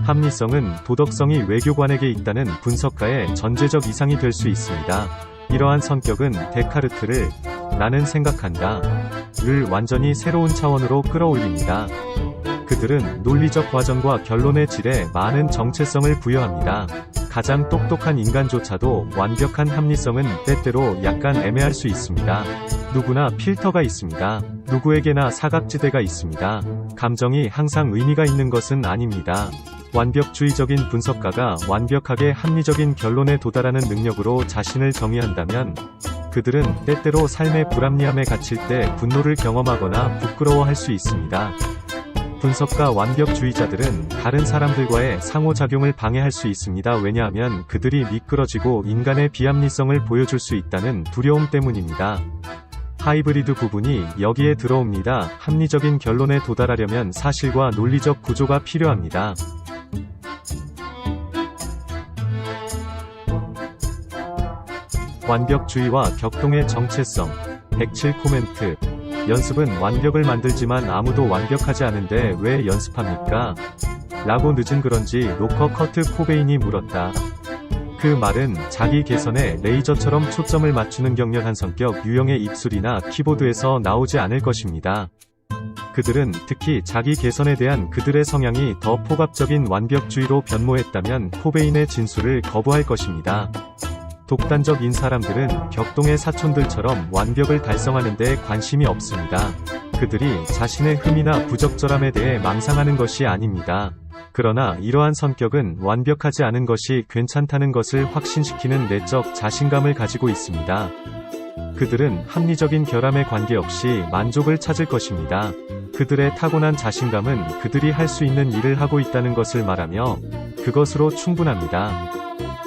합리성은 도덕성이 외교관에게 있다는 분석가의 전제적 이상이 될 수 있습니다. 이러한 성격은 데카르트를 나는 생각한다 를 완전히 새로운 차원으로 끌어올립니다. 그들은 논리적 과정과 결론의 질에 많은 정체성을 부여합니다. 가장 똑똑한 인간조차도 완벽한 합리성은 때때로 약간 애매할 수 있습니다. 누구나 필터가 있습니다. 누구에게나 사각지대가 있습니다. 감정이 항상 의미가 있는 것은 아닙니다. 완벽주의적인 분석가가 완벽하게 합리적인 결론에 도달하는 능력으로 자신을 정의한다면 그들은 때때로 삶의 불합리함에 갇힐 때 분노를 경험하거나 부끄러워할 수 있습니다. 분석가 완벽주의자들은 다른 사람들과의 상호작용을 방해할 수 있습니다. 왜냐하면 그들이 미끄러지고 인간의 비합리성을 보여줄 수 있다는 두려움 때문입니다. 하이브리드 부분이 여기에 들어옵니다. 합리적인 결론에 도달하려면 사실과 논리적 구조가 필요합니다. 완벽주의와 격동의 정체성 107 코멘트 연습은 완벽을 만들지만 아무도 완벽하지 않은데 왜 연습합니까? 라고 늦은 그런지 로커 커트 코베인이 물었다. 그 말은 자기 개선에 레이저처럼 초점을 맞추는 격렬한 성격 유형의 입술이나 키보드에서 나오지 않을 것입니다. 그들은 특히 자기 개선에 대한 그들의 성향이 더 폭압적인 완벽주의로 변모했다면 코베인의 진술을 거부할 것입니다. 독단적인 사람들은 격동의 사촌들처럼 완벽을 달성하는 데 관심이 없습니다. 그들이 자신의 흠이나 부적절함에 대해 망상하는 것이 아닙니다. 그러나 이러한 성격은 완벽하지 않은 것이 괜찮다는 것을 확신시키는 내적 자신감을 가지고 있습니다. 그들은 합리적인 결함에 관계없이 만족을 찾을 것입니다. 그들의 타고난 자신감은 그들이 할 수 있는 일을 하고 있다는 것을 말하며 그것으로 충분합니다.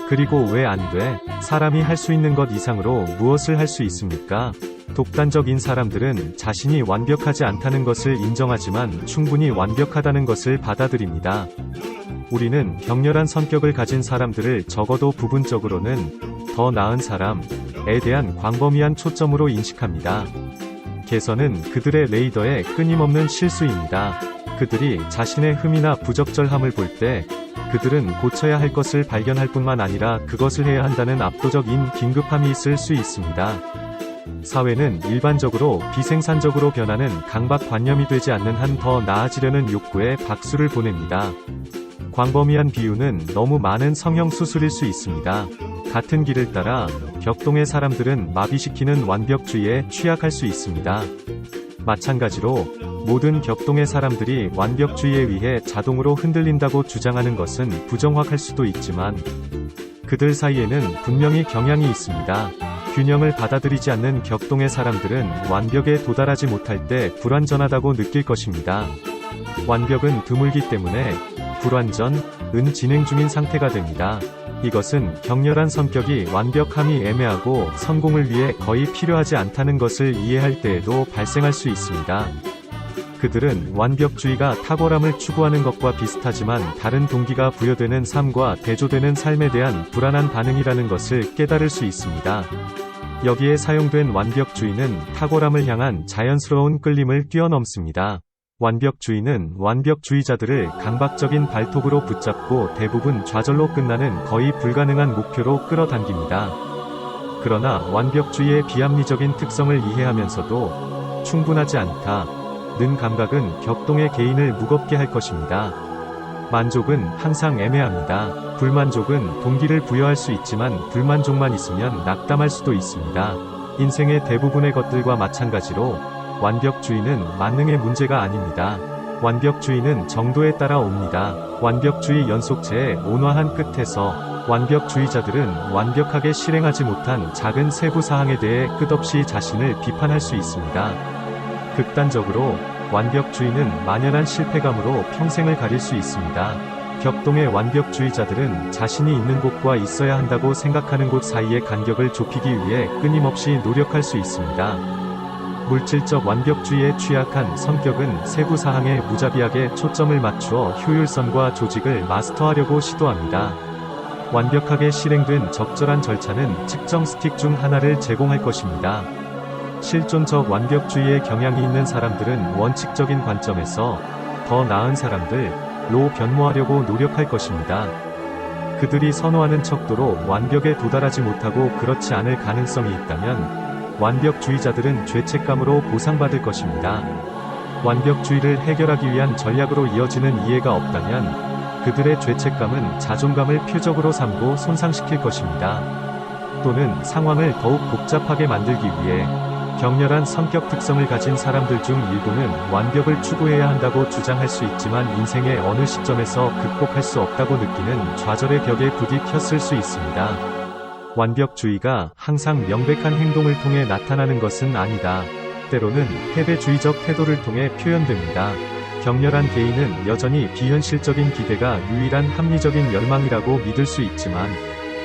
그리고 왜 안 돼? 사람이 할 수 있는 것 이상으로 무엇을 할 수 있습니까? 독단적인 사람들은 자신이 완벽하지 않다는 것을 인정하지만 충분히 완벽하다는 것을 받아들입니다. 우리는 격렬한 성격을 가진 사람들을 적어도 부분적으로는 더 나은 사람에 대한 광범위한 초점으로 인식합니다. 개선은 그들의 레이더의 끊임없는 실수입니다. 그들이 자신의 흠이나 부적절함을 볼 때 그들은 고쳐야 할 것을 발견할 뿐만 아니라 그것을 해야 한다는 압도적인 긴급함이 있을 수 있습니다. 사회는 일반적으로 비생산적으로 변하는 강박관념이 되지 않는 한 더 나아지려는 욕구에 박수를 보냅니다. 광범위한 비유는 너무 많은 성형 수술일 수 있습니다. 같은 길을 따라 격동의 사람들은 마비시키는 완벽주의에 취약할 수 있습니다. 마찬가지로 모든 격동의 사람들이 완벽주의에 의해 자동으로 흔들린다고 주장하는 것은 부정확할 수도 있지만 그들 사이에는 분명히 경향이 있습니다. 균형을 받아들이지 않는 격동의 사람들은 완벽에 도달하지 못할 때 불완전하다고 느낄 것입니다. 완벽은 드물기 때문에 불완전은 진행 중인 상태가 됩니다. 이것은 격렬한 성격이 완벽함이 애매하고 성공을 위해 거의 필요하지 않다는 것을 이해할 때에도 발생할 수 있습니다. 그들은 완벽주의가 탁월함을 추구하는 것과 비슷하지만 다른 동기가 부여되는 삶과 대조되는 삶에 대한 불안한 반응이라는 것을 깨달을 수 있습니다. 여기에 사용된 완벽주의는 탁월함을 향한 자연스러운 끌림을 뛰어넘습니다. 완벽주의는 완벽주의자들을 강박적인 발톱으로 붙잡고 대부분 좌절로 끝나는 거의 불가능한 목표로 끌어당깁니다. 그러나 완벽주의의 비합리적인 특성을 이해하면서도 충분하지 않다는 감각은 격동의 개인을 무겁게 할 것입니다. 만족은 항상 애매합니다. 불만족은 동기를 부여할 수 있지만 불만족만 있으면 낙담할 수도 있습니다. 인생의 대부분의 것들과 마찬가지로 완벽주의는 만능의 문제가 아닙니다. 완벽주의는 정도에 따라 옵니다. 완벽주의 연속체의 온화한 끝에서 완벽주의자들은 완벽하게 실행하지 못한 작은 세부 사항에 대해 끝없이 자신을 비판할 수 있습니다. 극단적으로 완벽주의는 만연한 실패감으로 평생을 가릴 수 있습니다. 격동의 완벽주의자들은 자신이 있는 곳과 있어야 한다고 생각하는 곳 사이의 간격을 좁히기 위해 끊임없이 노력할 수 있습니다. 물질적 완벽주의에 취약한 성격은 세부 사항에 무자비하게 초점을 맞추어 효율성과 조직을 마스터하려고 시도합니다. 완벽하게 실행된 적절한 절차는 측정 스틱 중 하나를 제공할 것입니다. 실존적 완벽주의의 경향이 있는 사람들은 원칙적인 관점에서 더 나은 사람들로 변모하려고 노력할 것입니다. 그들이 선호하는 척도로 완벽에 도달하지 못하고 그렇지 않을 가능성이 있다면 완벽주의자들은 죄책감으로 보상받을 것입니다. 완벽주의를 해결하기 위한 전략으로 이어지는 이해가 없다면 그들의 죄책감은 자존감을 표적으로 삼고 손상시킬 것입니다. 또는 상황을 더욱 복잡하게 만들기 위해 격렬한 성격 특성을 가진 사람들 중 일부는 완벽을 추구해야 한다고 주장할 수 있지만 인생의 어느 시점에서 극복할 수 없다고 느끼는 좌절의 벽에 부딪혔을 수 있습니다. 완벽주의가 항상 명백한 행동을 통해 나타나는 것은 아니다. 때로는 패배주의적 태도를 통해 표현됩니다. 격렬한 개인은 여전히 비현실적인 기대가 유일한 합리적인 열망이라고 믿을 수 있지만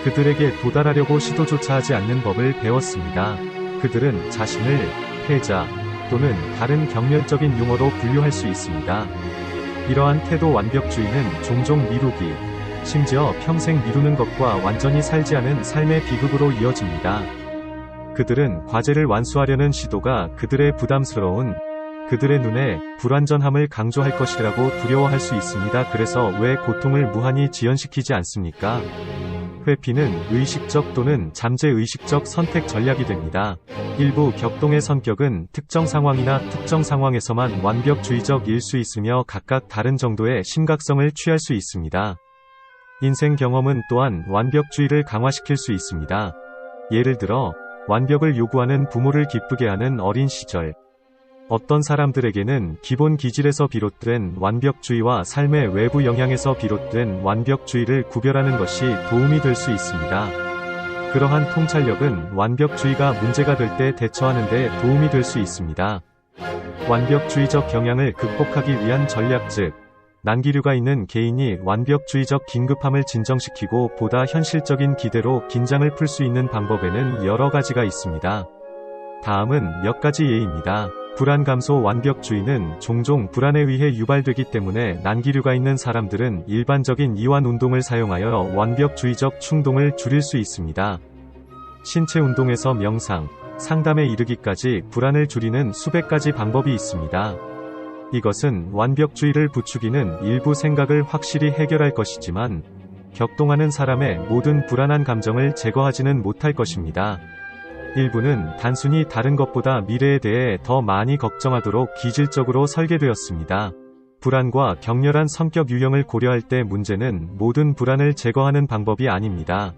그들에게 도달하려고 시도조차 하지 않는 법을 배웠습니다. 그들은 자신을 패자 또는 다른 격렬적인 용어로 분류할 수 있습니다. 이러한 태도 완벽주의는 종종 미루기, 심지어 평생 미루는 것과 완전히 살지 않은 삶의 비극으로 이어집니다. 그들은 과제를 완수하려는 시도가 그들의 부담스러운, 그들의 눈에 불완전함을 강조할 것이라고 두려워할 수 있습니다. 그래서 왜 고통을 무한히 지연시키지 않습니까? 회피는 의식적 또는 잠재의식적 선택 전략이 됩니다. 일부 격동의 성격은 특정 상황이나 특정 상황에서만 완벽주의적일 수 있으며 각각 다른 정도의 심각성을 취할 수 있습니다. 인생 경험은 또한 완벽주의를 강화시킬 수 있습니다. 예를 들어, 완벽을 요구하는 부모를 기쁘게 하는 어린 시절. 어떤 사람들에게는 기본 기질에서 비롯된 완벽주의와 삶의 외부 영향에서 비롯된 완벽주의를 구별하는 것이 도움이 될 수 있습니다. 그러한 통찰력은 완벽주의가 문제가 될 때 대처하는 데 도움이 될 수 있습니다. 완벽주의적 경향을 극복하기 위한 전략 즉, 난기류가 있는 개인이 완벽주의적 긴급함을 진정시키고 보다 현실적인 기대로 긴장을 풀 수 있는 방법에는 여러 가지가 있습니다. 다음은 몇 가지 예입니다. 불안 감소 완벽주의는 종종 불안에 의해 유발되기 때문에 난기류가 있는 사람들은 일반적인 이완 운동을 사용하여 완벽주의적 충동을 줄일 수 있습니다. 신체 운동에서 명상, 상담에 이르기까지 불안을 줄이는 수백 가지 방법이 있습니다. 이것은 완벽주의를 부추기는 일부 생각을 확실히 해결할 것이지만, 격동하는 사람의 모든 불안한 감정을 제거하지는 못할 것입니다. 일부는 단순히 다른 것보다 미래에 대해 더 많이 걱정하도록 기질적으로 설계되었습니다. 불안과 격렬한 성격 유형을 고려할 때 문제는 모든 불안을 제거하는 방법이 아닙니다.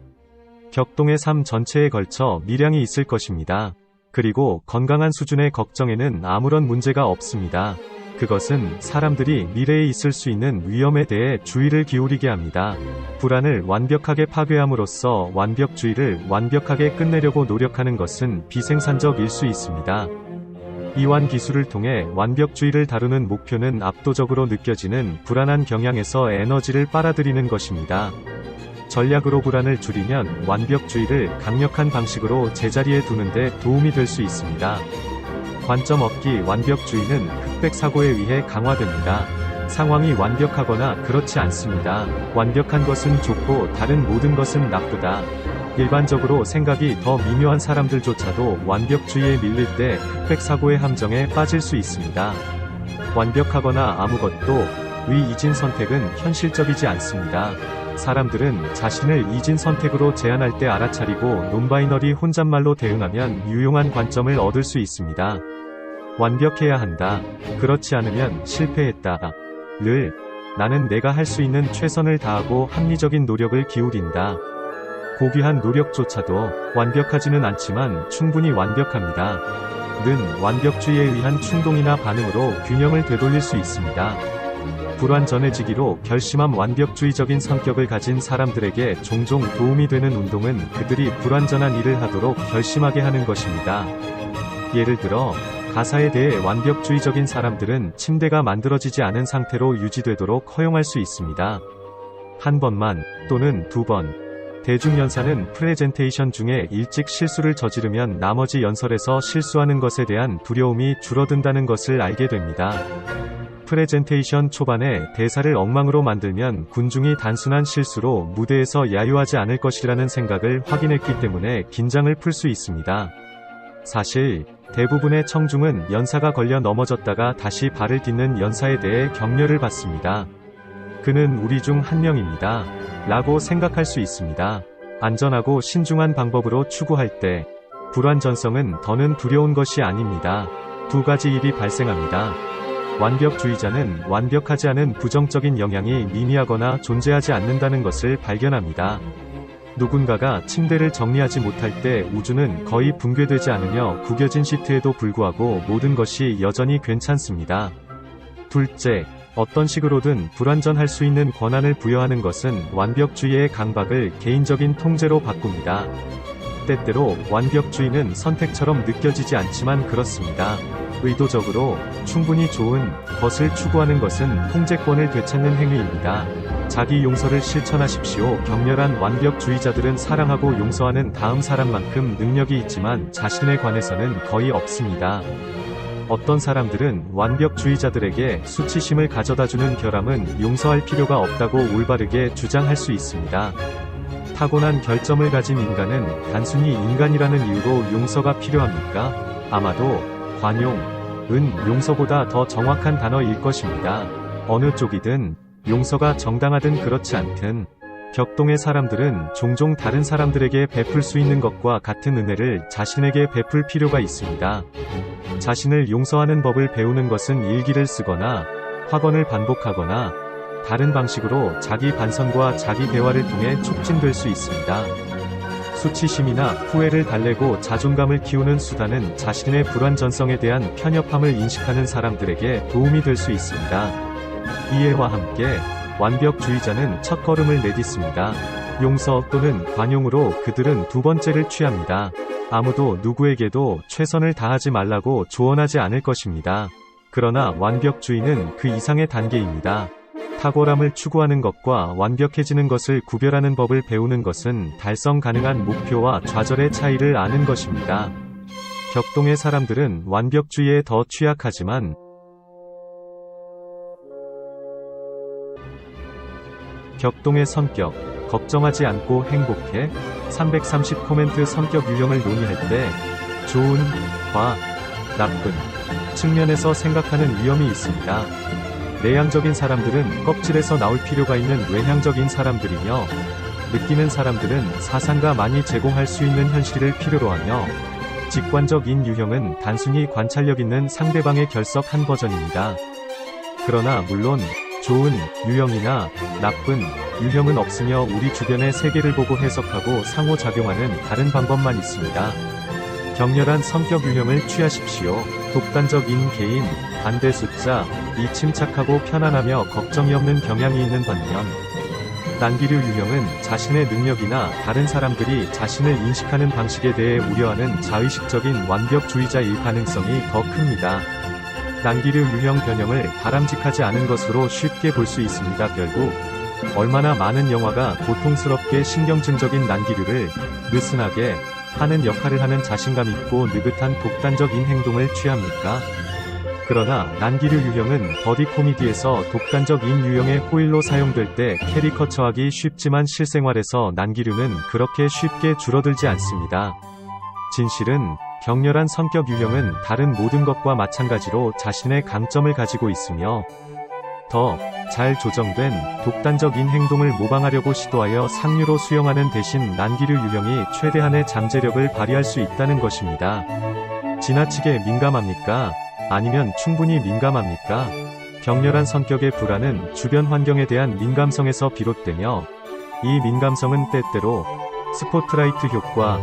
격동의 삶 전체에 걸쳐 미량이 있을 것입니다. 그리고 건강한 수준의 걱정에는 아무런 문제가 없습니다. 그것은 사람들이 미래에 있을 수 있는 위험에 대해 주의를 기울이게 합니다. 불안을 완벽하게 파괴함으로써 완벽주의를 완벽하게 끝내려고 노력하는 것은 비생산적일 수 있습니다. 이완 기술을 통해 완벽주의를 다루는 목표는 압도적으로 느껴지는 불안한 경향에서 에너지를 빨아들이는 것입니다. 전략으로 불안을 줄이면 완벽주의를 강력한 방식으로 제자리에 두는 데 도움이 될 수 있습니다. 관점 얻기 완벽주의는 흑백 사고에 의해 강화됩니다. 상황이 완벽하거나 그렇지 않습니다. 완벽한 것은 좋고 다른 모든 것은 나쁘다. 일반적으로 생각이 더 미묘한 사람들조차도 완벽주의에 밀릴 때 흑백 사고의 함정에 빠질 수 있습니다. 완벽하거나 아무것도 위이진 선택은 현실적이지 않습니다. 사람들은 자신을 이진 선택으로 제한할 때 알아차리고 논바이너리 혼잣말로 대응하면 유용한 관점을 얻을 수 있습니다. 완벽해야 한다. 그렇지 않으면 실패했다. 나는 내가 할 수 있는 최선을 다하고 합리적인 노력을 기울인다. 고귀한 노력조차도 완벽하지는 않지만 충분히 완벽합니다. 는 완벽주의에 의한 충동이나 반응으로 균형을 되돌릴 수 있습니다. 불완전해지기로 결심한 완벽주의적인 성격을 가진 사람들에게 종종 도움이 되는 운동은 그들이 불완전한 일을 하도록 결심하게 하는 것입니다. 예를 들어, 가사에 대해 완벽주의적인 사람들은 침대가 만들어지지 않은 상태로 유지되도록 허용할 수 있습니다. 한 번만, 또는 두 번. 대중연사는 프레젠테이션 중에 일찍 실수를 저지르면 나머지 연설에서 실수하는 것에 대한 두려움이 줄어든다는 것을 알게 됩니다. 프레젠테이션 초반에 대사를 엉망으로 만들면 군중이 단순한 실수로 무대에서 야유하지 않을 것이라는 생각을 확인했기 때문에 긴장을 풀 수 있습니다. 사실, 대부분의 청중은 연사가 걸려 넘어졌다가 다시 발을 딛는 연사에 대해 격려를 받습니다. 그는 우리 중 한 명입니다. 라고 생각할 수 있습니다. 안전하고 신중한 방법으로 추구할 때, 불완전성은 더는 두려운 것이 아닙니다. 두 가지 일이 발생합니다. 완벽주의자는 완벽하지 않은 부정적인 영향이 미미하거나 존재하지 않는다는 것을 발견합니다. 누군가가 침대를 정리하지 못할 때 우주는 거의 붕괴되지 않으며 구겨진 시트에도 불구하고 모든 것이 여전히 괜찮습니다. 둘째, 어떤 식으로든 불완전할 수 있는 권한을 부여하는 것은 완벽주의의 강박을 개인적인 통제로 바꿉니다. 때때로 완벽주의는 선택처럼 느껴지지 않지만 그렇습니다. 의도적으로 충분히 좋은 것을 추구하는 것은 통제권을 되찾는 행위입니다. 자기 용서를 실천하십시오. 격렬한 완벽주의자들은 사랑하고 용서하는 다음 사람만큼 능력이 있지만 자신에 관해서는 거의 없습니다. 어떤 사람들은 완벽주의자들에게 수치심을 가져다주는 결함은 용서할 필요가 없다고 올바르게 주장할 수 있습니다. 타고난 결점을 가진 인간은 단순히 인간이라는 이유로 용서가 필요합니까? 아마도 관용, 용서보다 더 정확한 단어일 것입니다. 어느 쪽이든 용서가 정당하든 그렇지 않든 격동의 사람들은 종종 다른 사람들에게 베풀 수 있는 것과 같은 은혜를 자신에게 베풀 필요가 있습니다. 자신을 용서하는 법을 배우는 것은 일기를 쓰거나 학원을 반복하거나 다른 방식으로 자기 반성과 자기 대화를 통해 촉진될 수 있습니다. 수치심이나 후회를 달래고 자존감을 키우는 수단은 자신의 불완전성에 대한 편협함을 인식하는 사람들에게 도움이 될 수 있습니다. 이해와 함께 완벽주의자는 첫걸음을 내딛습니다. 용서 또는 관용으로 그들은 두 번째를 취합니다. 아무도 누구에게도 최선을 다하지 말라고 조언하지 않을 것입니다. 그러나 완벽주의는 그 이상의 단계입니다. 탁월함을 추구하는 것과 완벽해지는 것을 구별하는 법을 배우는 것은 달성 가능한 목표와 좌절의 차이를 아는 것입니다. 격동의 사람들은 완벽주의에 더 취약하지만 격동의 성격, 걱정하지 않고 행복해 330 코멘트 성격 유형을 논의할 때 좋은, 나쁜 측면에서 생각하는 위험이 있습니다. 내향적인 사람들은 껍질에서 나올 필요가 있는 외향적인 사람들이며 느끼는 사람들은 사상과 많이 제공할 수 있는 현실을 필요로 하며 직관적인 유형은 단순히 관찰력 있는 상대방의 결석 한 버전입니다. 그러나 물론 좋은 유형이나 나쁜 유형은 없으며 우리 주변의 세계를 보고 해석하고 상호작용하는 다른 방법만 있습니다. 격렬한 성격 유형을 취하십시오. 독단적인 개인, 반대 숫자, 이 침착하고 편안하며 걱정이 없는 경향이 있는 반면 난기류 유형은 자신의 능력이나 다른 사람들이 자신을 인식하는 방식에 대해 우려하는 자의식적인 완벽주의자일 가능성이 더 큽니다. 난기류 유형 변형을 바람직하지 않은 것으로 쉽게 볼 수 있습니다. 결국 얼마나 많은 영화가 고통스럽게 신경증적인 난기류를 느슨하게 하는 역할을 하는 자신감 있고 느긋한 독단적인 행동을 취합니까? 그러나 난기류 유형은 버디 코미디에서 독단적인 유형의 호일로 사용될 때 캐리커처하기 쉽지만 실생활에서 난기류는 그렇게 쉽게 줄어들지 않습니다. 진실은 격렬한 성격 유형은 다른 모든 것과 마찬가지로 자신의 강점을 가지고 있으며 더 잘 조정된 독단적인 행동을 모방하려고 시도하여 상류로 수용하는 대신 난기류 유형이 최대한의 잠재력을 발휘할 수 있다는 것입니다. 지나치게 민감합니까? 아니면 충분히 민감합니까? 격렬한 성격의 불안은 주변 환경에 대한 민감성에서 비롯되며 이 민감성은 때때로 스포트라이트 효과,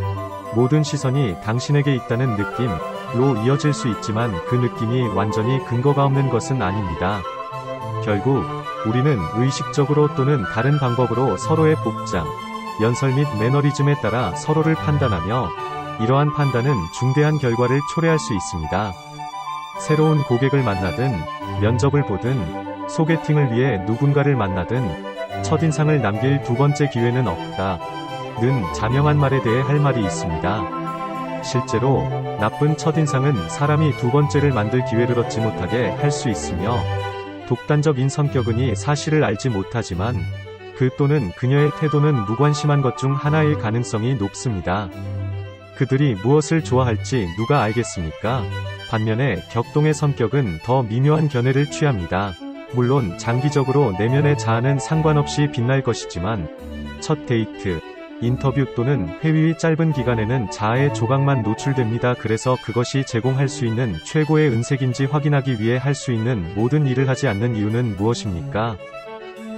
모든 시선이 당신에게 있다는 느낌로 이어질 수 있지만 그 느낌이 완전히 근거가 없는 것은 아닙니다. 결국 우리는 의식적으로 또는 다른 방법으로 서로의 복장, 연설 및 매너리즘에 따라 서로를 판단하며 이러한 판단은 중대한 결과를 초래할 수 있습니다. 새로운 고객을 만나든 면접을 보든 소개팅을 위해 누군가를 만나든 첫인상을 남길 두 번째 기회는 없다. 는 자명한 말에 대해 할 말이 있습니다. 실제로 나쁜 첫인상은 사람이 두 번째를 만들 기회를 얻지 못하게 할 수 있으며 독단적인 성격은 이 사실을 알지 못하지만 그 또는 그녀의 태도는 무관심한 것 중 하나일 가능성이 높습니다. 그들이 무엇을 좋아할지 누가 알겠습니까? 반면에 격동의 성격은 더 미묘한 견해를 취합니다. 물론 장기적으로 내면의 자아는 상관없이 빛날 것이지만 첫 데이트, 인터뷰 또는 회의의 짧은 기간에는 자아의 조각만 노출됩니다. 그래서 그것이 제공할 수 있는 최고의 은색인지 확인하기 위해 할 수 있는 모든 일을 하지 않는 이유는 무엇입니까?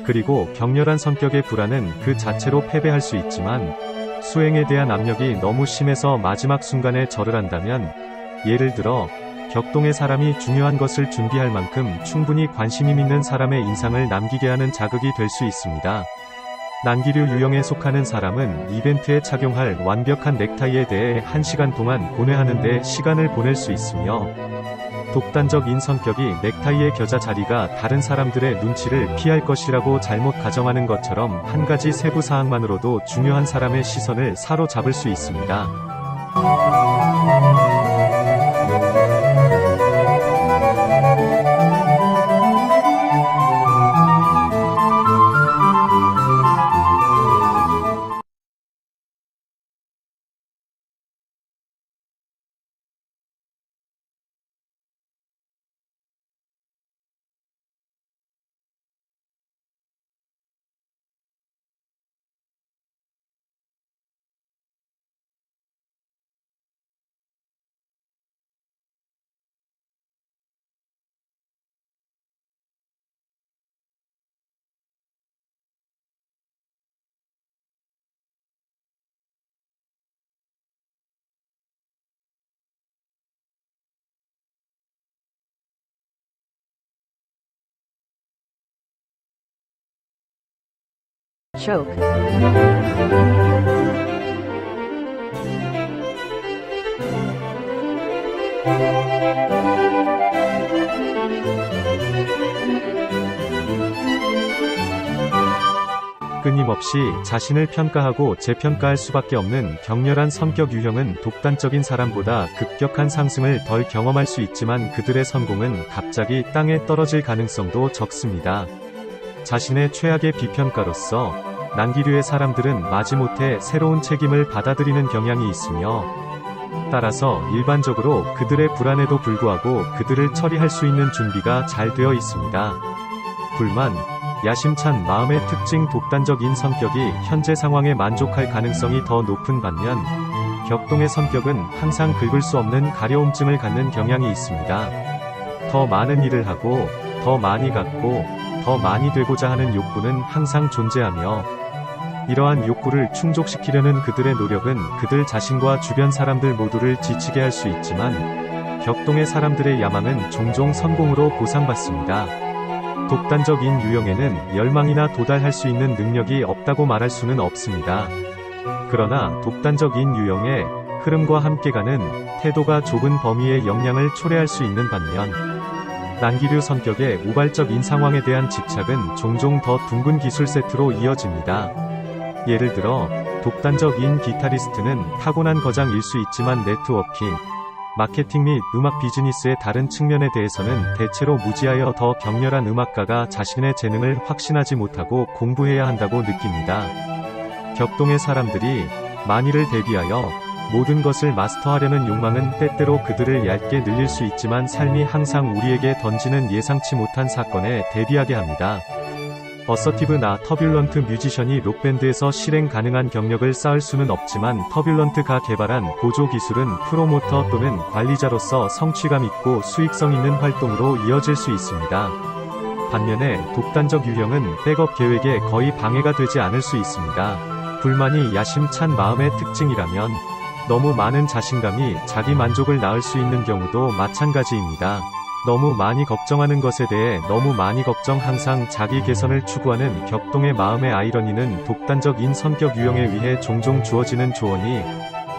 그리고 격렬한 성격의 불안은 그 자체로 패배할 수 있지만 수행에 대한 압력이 너무 심해서 마지막 순간에 절을 한다면 예를 들어 격동의 사람이 중요한 것을 준비할 만큼 충분히 관심이 있는 사람의 인상을 남기게 하는 자극이 될 수 있습니다. 난기류 유형에 속하는 사람은 이벤트에 착용할 완벽한 넥타이에 대해 1시간 동안 고뇌하는 데 시간을 보낼 수 있으며 독단적인 성격이 넥타이의 겨자 자리가 다른 사람들의 눈치를 피할 것이라고 잘못 가정하는 것처럼 한 가지 세부 사항만으로도 중요한 사람의 시선을 사로잡을 수 있습니다. choke, 끊임없이 자신을 평가하고 재평가할 수밖에 없는 격렬한 성격 유형은 독단적인 사람보다 급격한 상승을 덜 경험할 수 있지만 그들의 성공은 갑자기 땅에 떨어질 가능성도 적습니다. 자신의 최악의 비평가로서 난기류의 사람들은 마지못해 새로운 책임을 받아들이는 경향이 있으며 따라서 일반적으로 그들의 불안에도 불구하고 그들을 처리할 수 있는 준비가 잘 되어 있습니다. 불만, 야심찬 마음의 특징 독단적인 성격이 현재 상황에 만족할 가능성이 더 높은 반면 격동의 성격은 항상 긁을 수 없는 가려움증을 갖는 경향이 있습니다. 더 많은 일을 하고 더 많이 갖고 더 많이 되고자 하는 욕구는 항상 존재하며 이러한 욕구를 충족시키려는 그들의 노력은 그들 자신과 주변 사람들 모두를 지치게 할 수 있지만 격동의 사람들의 야망은 종종 성공으로 보상받습니다. 독단적인 유형에는 열망이나 도달할 수 있는 능력이 없다고 말할 수는 없습니다. 그러나 독단적인 유형의 흐름과 함께 가는 태도가 좁은 범위의 역량을 초래할 수 있는 반면 난기류 성격의 우발적인 상황에 대한 집착은 종종 더 둥근 기술 세트로 이어집니다. 예를 들어 독단적인 기타리스트는 타고난 거장일 수 있지만 네트워킹, 마케팅 및 음악 비즈니스의 다른 측면에 대해서는 대체로 무지하여 더 격렬한 음악가가 자신의 재능을 확신하지 못하고 공부해야 한다고 느낍니다. 격동의 사람들이 만일을 대비하여 모든 것을 마스터하려는 욕망은 때때로 그들을 얇게 늘릴 수 있지만 삶이 항상 우리에게 던지는 예상치 못한 사건에 대비하게 합니다. 어서티브나 터뷸런트 뮤지션이 록밴드에서 실행 가능한 경력을 쌓을 수는 없지만 터뷸런트가 개발한 보조 기술은 프로모터 또는 관리자로서 성취감 있고 수익성 있는 활동으로 이어질 수 있습니다. 반면에 독단적 유형은 백업 계획에 거의 방해가 되지 않을 수 있습니다. 불만이 야심찬 마음의 특징이라면 너무 많은 자신감이 자기 만족을 낳을 수 있는 경우도 마찬가지입니다. 너무 많이 걱정하는 것에 대해 너무 많이 걱정 항상 자기 개선을 추구하는 격동의 마음의 아이러니는 독단적인 성격 유형에 의해 종종 주어지는 조언이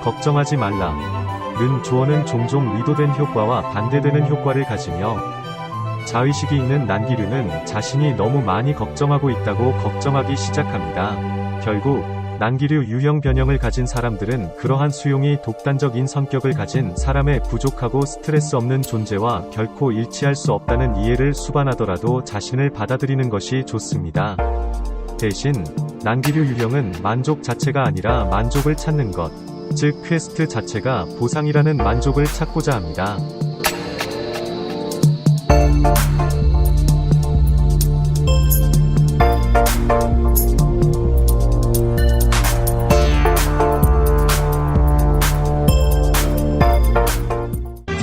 걱정하지 말라는 조언은 종종 의도된 효과와 반대되는 효과를 가지며 자의식이 있는 난기류는 자신이 너무 많이 걱정하고 있다고 걱정하기 시작합니다. 결국 난기류 유형 변형을 가진 사람들은 그러한 수용이 독단적인 성격을 가진 사람의 부족하고 스트레스 없는 존재와 결코 일치할 수 없다는 이해를 수반하더라도 자신을 받아들이는 것이 좋습니다. 대신 난기류 유형은 만족 자체가 아니라 만족을 찾는 것, 즉 퀘스트 자체가 보상이라는 만족을 찾고자 합니다.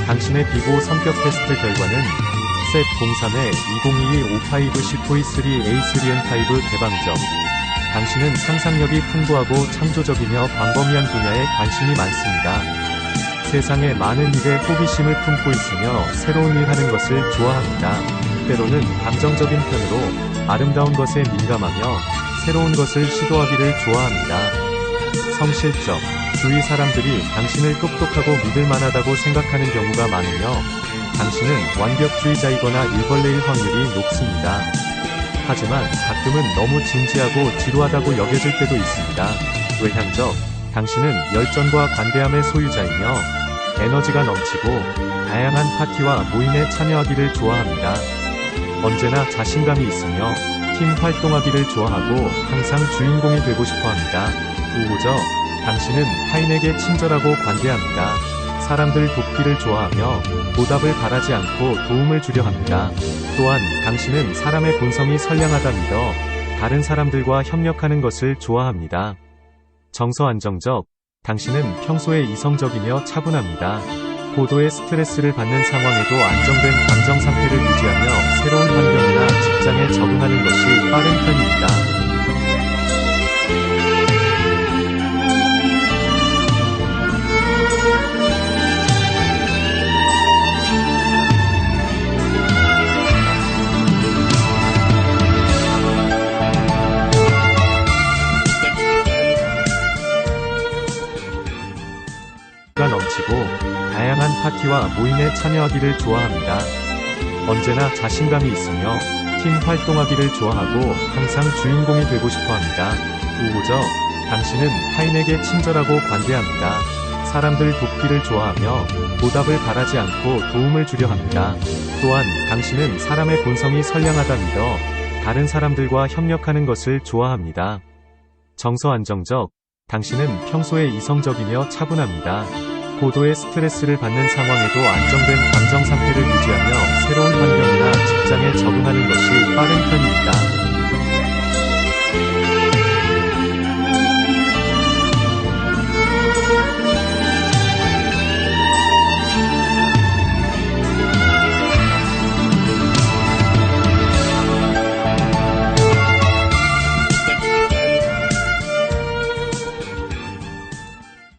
당신의 비고 성격 테스트 결과는 셋 03-2022-55-10V3A3N5 개방점. 당신은 상상력이 풍부하고 창조적이며 광범위한 분야에 관심이 많습니다. 세상에 많은 일에 호기심을 품고 있으며 새로운 일 하는 것을 좋아합니다. 때로는 감정적인 편으로 아름다운 것에 민감하며 새로운 것을 시도하기를 좋아합니다. 성실적. 주위 사람들이 당신을 똑똑하고 믿을만하다고 생각하는 경우가 많으며 당신은 완벽주의자이거나 일벌레일 확률이 높습니다. 하지만 가끔은 너무 진지하고 지루하다고 여겨질 때도 있습니다. 외향적. 당신은 열정과 관대함의 소유자이며 에너지가 넘치고 다양한 파티와 모임에 참여하기를 좋아합니다. 언제나 자신감이 있으며 팀 활동하기를 좋아하고 항상 주인공이 되고 싶어합니다. 우호적. 당신은 타인에게 친절하고 관대합니다. 사람들 돕기를 좋아하며 보답을 바라지 않고 도움을 주려 합니다. 또한 당신은 사람의 본성이 선량하다 믿어 다른 사람들과 협력하는 것을 좋아합니다. 정서 안정적. 당신은 평소에 이성적이며 차분합니다. 고도의 스트레스를 받는 상황에도 안정된 감정 상태를 유지하며 새로운 환경이나 직장에 적응하는 것이 빠른 편입니다. 파티와 모임에 참여하기를 좋아합니다. 언제나 자신감이 있으며 팀 활동하기를 좋아하고 항상 주인공이 되고 싶어 합니다. 우호적, 당신은 타인에게 친절하고 관대합니다. 사람들 돕기를 좋아하며 보답을 바라지 않고 도움을 주려 합니다. 또한 당신은 사람의 본성이 선량하다 믿어 다른 사람들과 협력하는 것을 좋아합니다. 정서 안정적, 당신은 평소에 이성적이며 차분합니다. 고도의 스트레스를 받는 상황에도 안정된 감정 상태를 유지하며 새로운 환경이나 직장에 적응하는 것이 빠른 편입니다.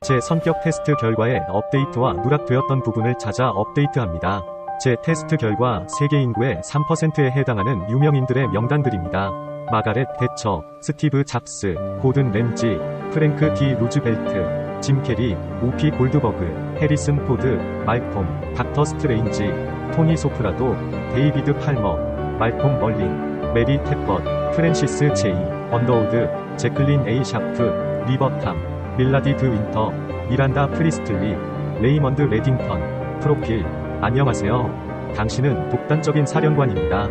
제 성격 테스트 결과에 업데이트와 누락되었던 부분을 찾아 업데이트합니다. 제 테스트 결과 세계 인구의 3%에 해당하는 유명인들의 명단들입니다. 마가렛 대처, 스티브 잡스, 고든 램지, 프랭크 디 루즈벨트, 짐 캐리, 우피 골드버그, 해리슨 포드, 말콤, 닥터 스트레인지, 토니 소프라도, 데이비드 팔머, 말콤 멀린, 메리 탭벗, 프랜시스 제이, 언더우드, 제클린 에이 샤프, 리버탐, 밀라디 드 윈터, 미란다 프리스틀리, 레이먼드 레딩턴. 프로필. 안녕하세요. 당신은 독단적인 사령관입니다.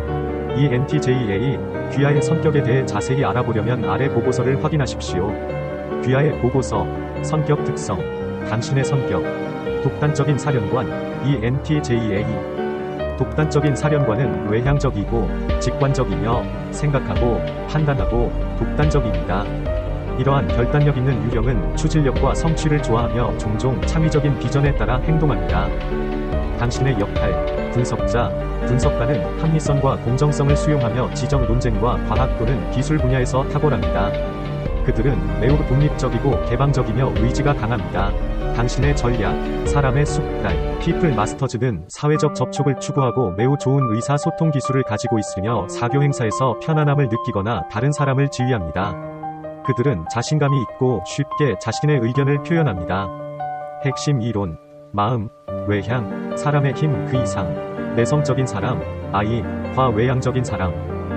ENTJA, 귀하의 성격에 대해 자세히 알아보려면 아래 보고서를 확인하십시오. 귀하의 보고서, 성격 특성, 당신의 성격, 독단적인 사령관, ENTJA. 독단적인 사령관은 외향적이고, 직관적이며, 생각하고, 판단하고, 독단적입니다. 이러한 결단력 있는 유형은 추진력과 성취를 좋아하며 종종 창의적인 비전에 따라 행동합니다. 당신의 역할, 분석자, 분석가는 합리성과 공정성을 수용하며 지적 논쟁과 과학 또는 기술 분야에서 탁월합니다. 그들은 매우 독립적이고 개방적이며 의지가 강합니다. 당신의 전략, 사람의 숙달, 피플 마스터즈는 사회적 접촉을 추구하고 매우 좋은 의사소통 기술을 가지고 있으며 사교 행사에서 편안함을 느끼거나 다른 사람을 지휘합니다. 그들은 자신감이 있고 쉽게 자신의 의견을 표현합니다. 핵심 이론, 마음, 외향, 사람의 힘 그 이상, 내성적인 사람, I, 과외향적인 사람,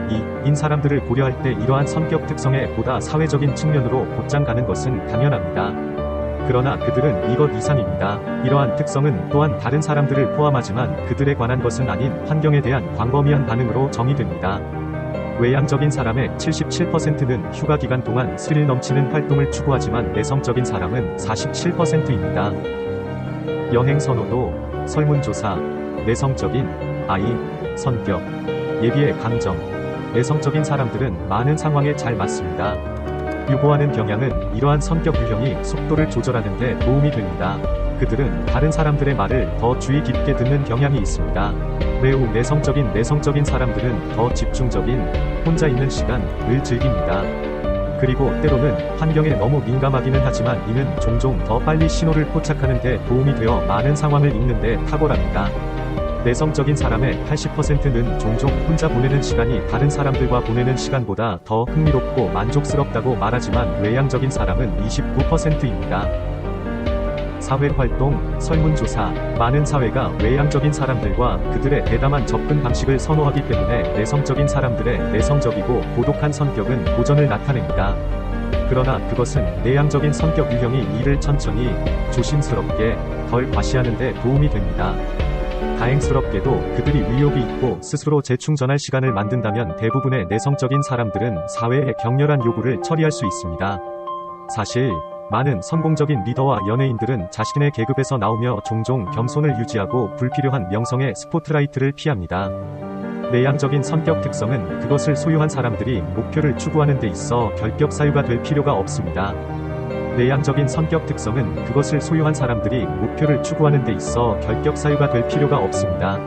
E인 사람들을 고려할 때 이러한 성격 특성에 보다 사회적인 측면으로 곧장 가는 것은 당연합니다. 그러나 그들은 이것 이상입니다. 이러한 특성은 또한 다른 사람들을 포함하지만 그들에 관한 것은 아닌 환경에 대한 광범위한 반응으로 정의됩니다. 외향적인 사람의 77%는 휴가 기간 동안 스릴 넘치는 활동을 추구하지만 내성적인 사람은 47%입니다. 여행 선호도, 설문조사, 내성적인, I, 성격, 예비의 감정, 내성적인 사람들은 많은 상황에 잘 맞습니다. 유보하는 경향은 이러한 성격 유형이 속도를 조절하는 데 도움이 됩니다. 그들은 다른 사람들의 말을 더 주의 깊게 듣는 경향이 있습니다. 매우 내성적인 사람들은 더 집중적인, 혼자 있는 시간을 즐깁니다. 그리고 때로는 환경에 너무 민감하기는 하지만 이는 종종 더 빨리 신호를 포착하는 데 도움이 되어 많은 상황을 읽는 데 탁월합니다. 내성적인 사람의 80%는 종종 혼자 보내는 시간이 다른 사람들과 보내는 시간보다 더 흥미롭고 만족스럽다고 말하지만 외향적인 사람은 29%입니다. 사회활동, 설문조사, 많은 사회가 외향적인 사람들과 그들의 대담한 접근 방식을 선호하기 때문에 내성적인 사람들의 내성적이고 고독한 성격은 고전을 나타냅니다. 그러나 그것은 내향적인 성격 유형이 일을 천천히, 조심스럽게, 덜 과시하는 데 도움이 됩니다. 다행스럽게도 그들이 의욕이 있고 스스로 재충전할 시간을 만든다면 대부분의 내성적인 사람들은 사회의 격렬한 요구를 처리할 수 있습니다. 사실, 많은 성공적인 리더와 연예인들은 자신의 계급에서 나오며 종종 겸손을 유지하고 불필요한 명성의 스포트라이트를 피합니다. 내향적인 성격 특성은 그것을 소유한 사람들이 목표를 추구하는 데 있어 결격 사유가 될 필요가 없습니다. 내향적인 성격 특성은 그것을 소유한 사람들이 목표를 추구하는 데 있어 결격 사유가 될 필요가 없습니다.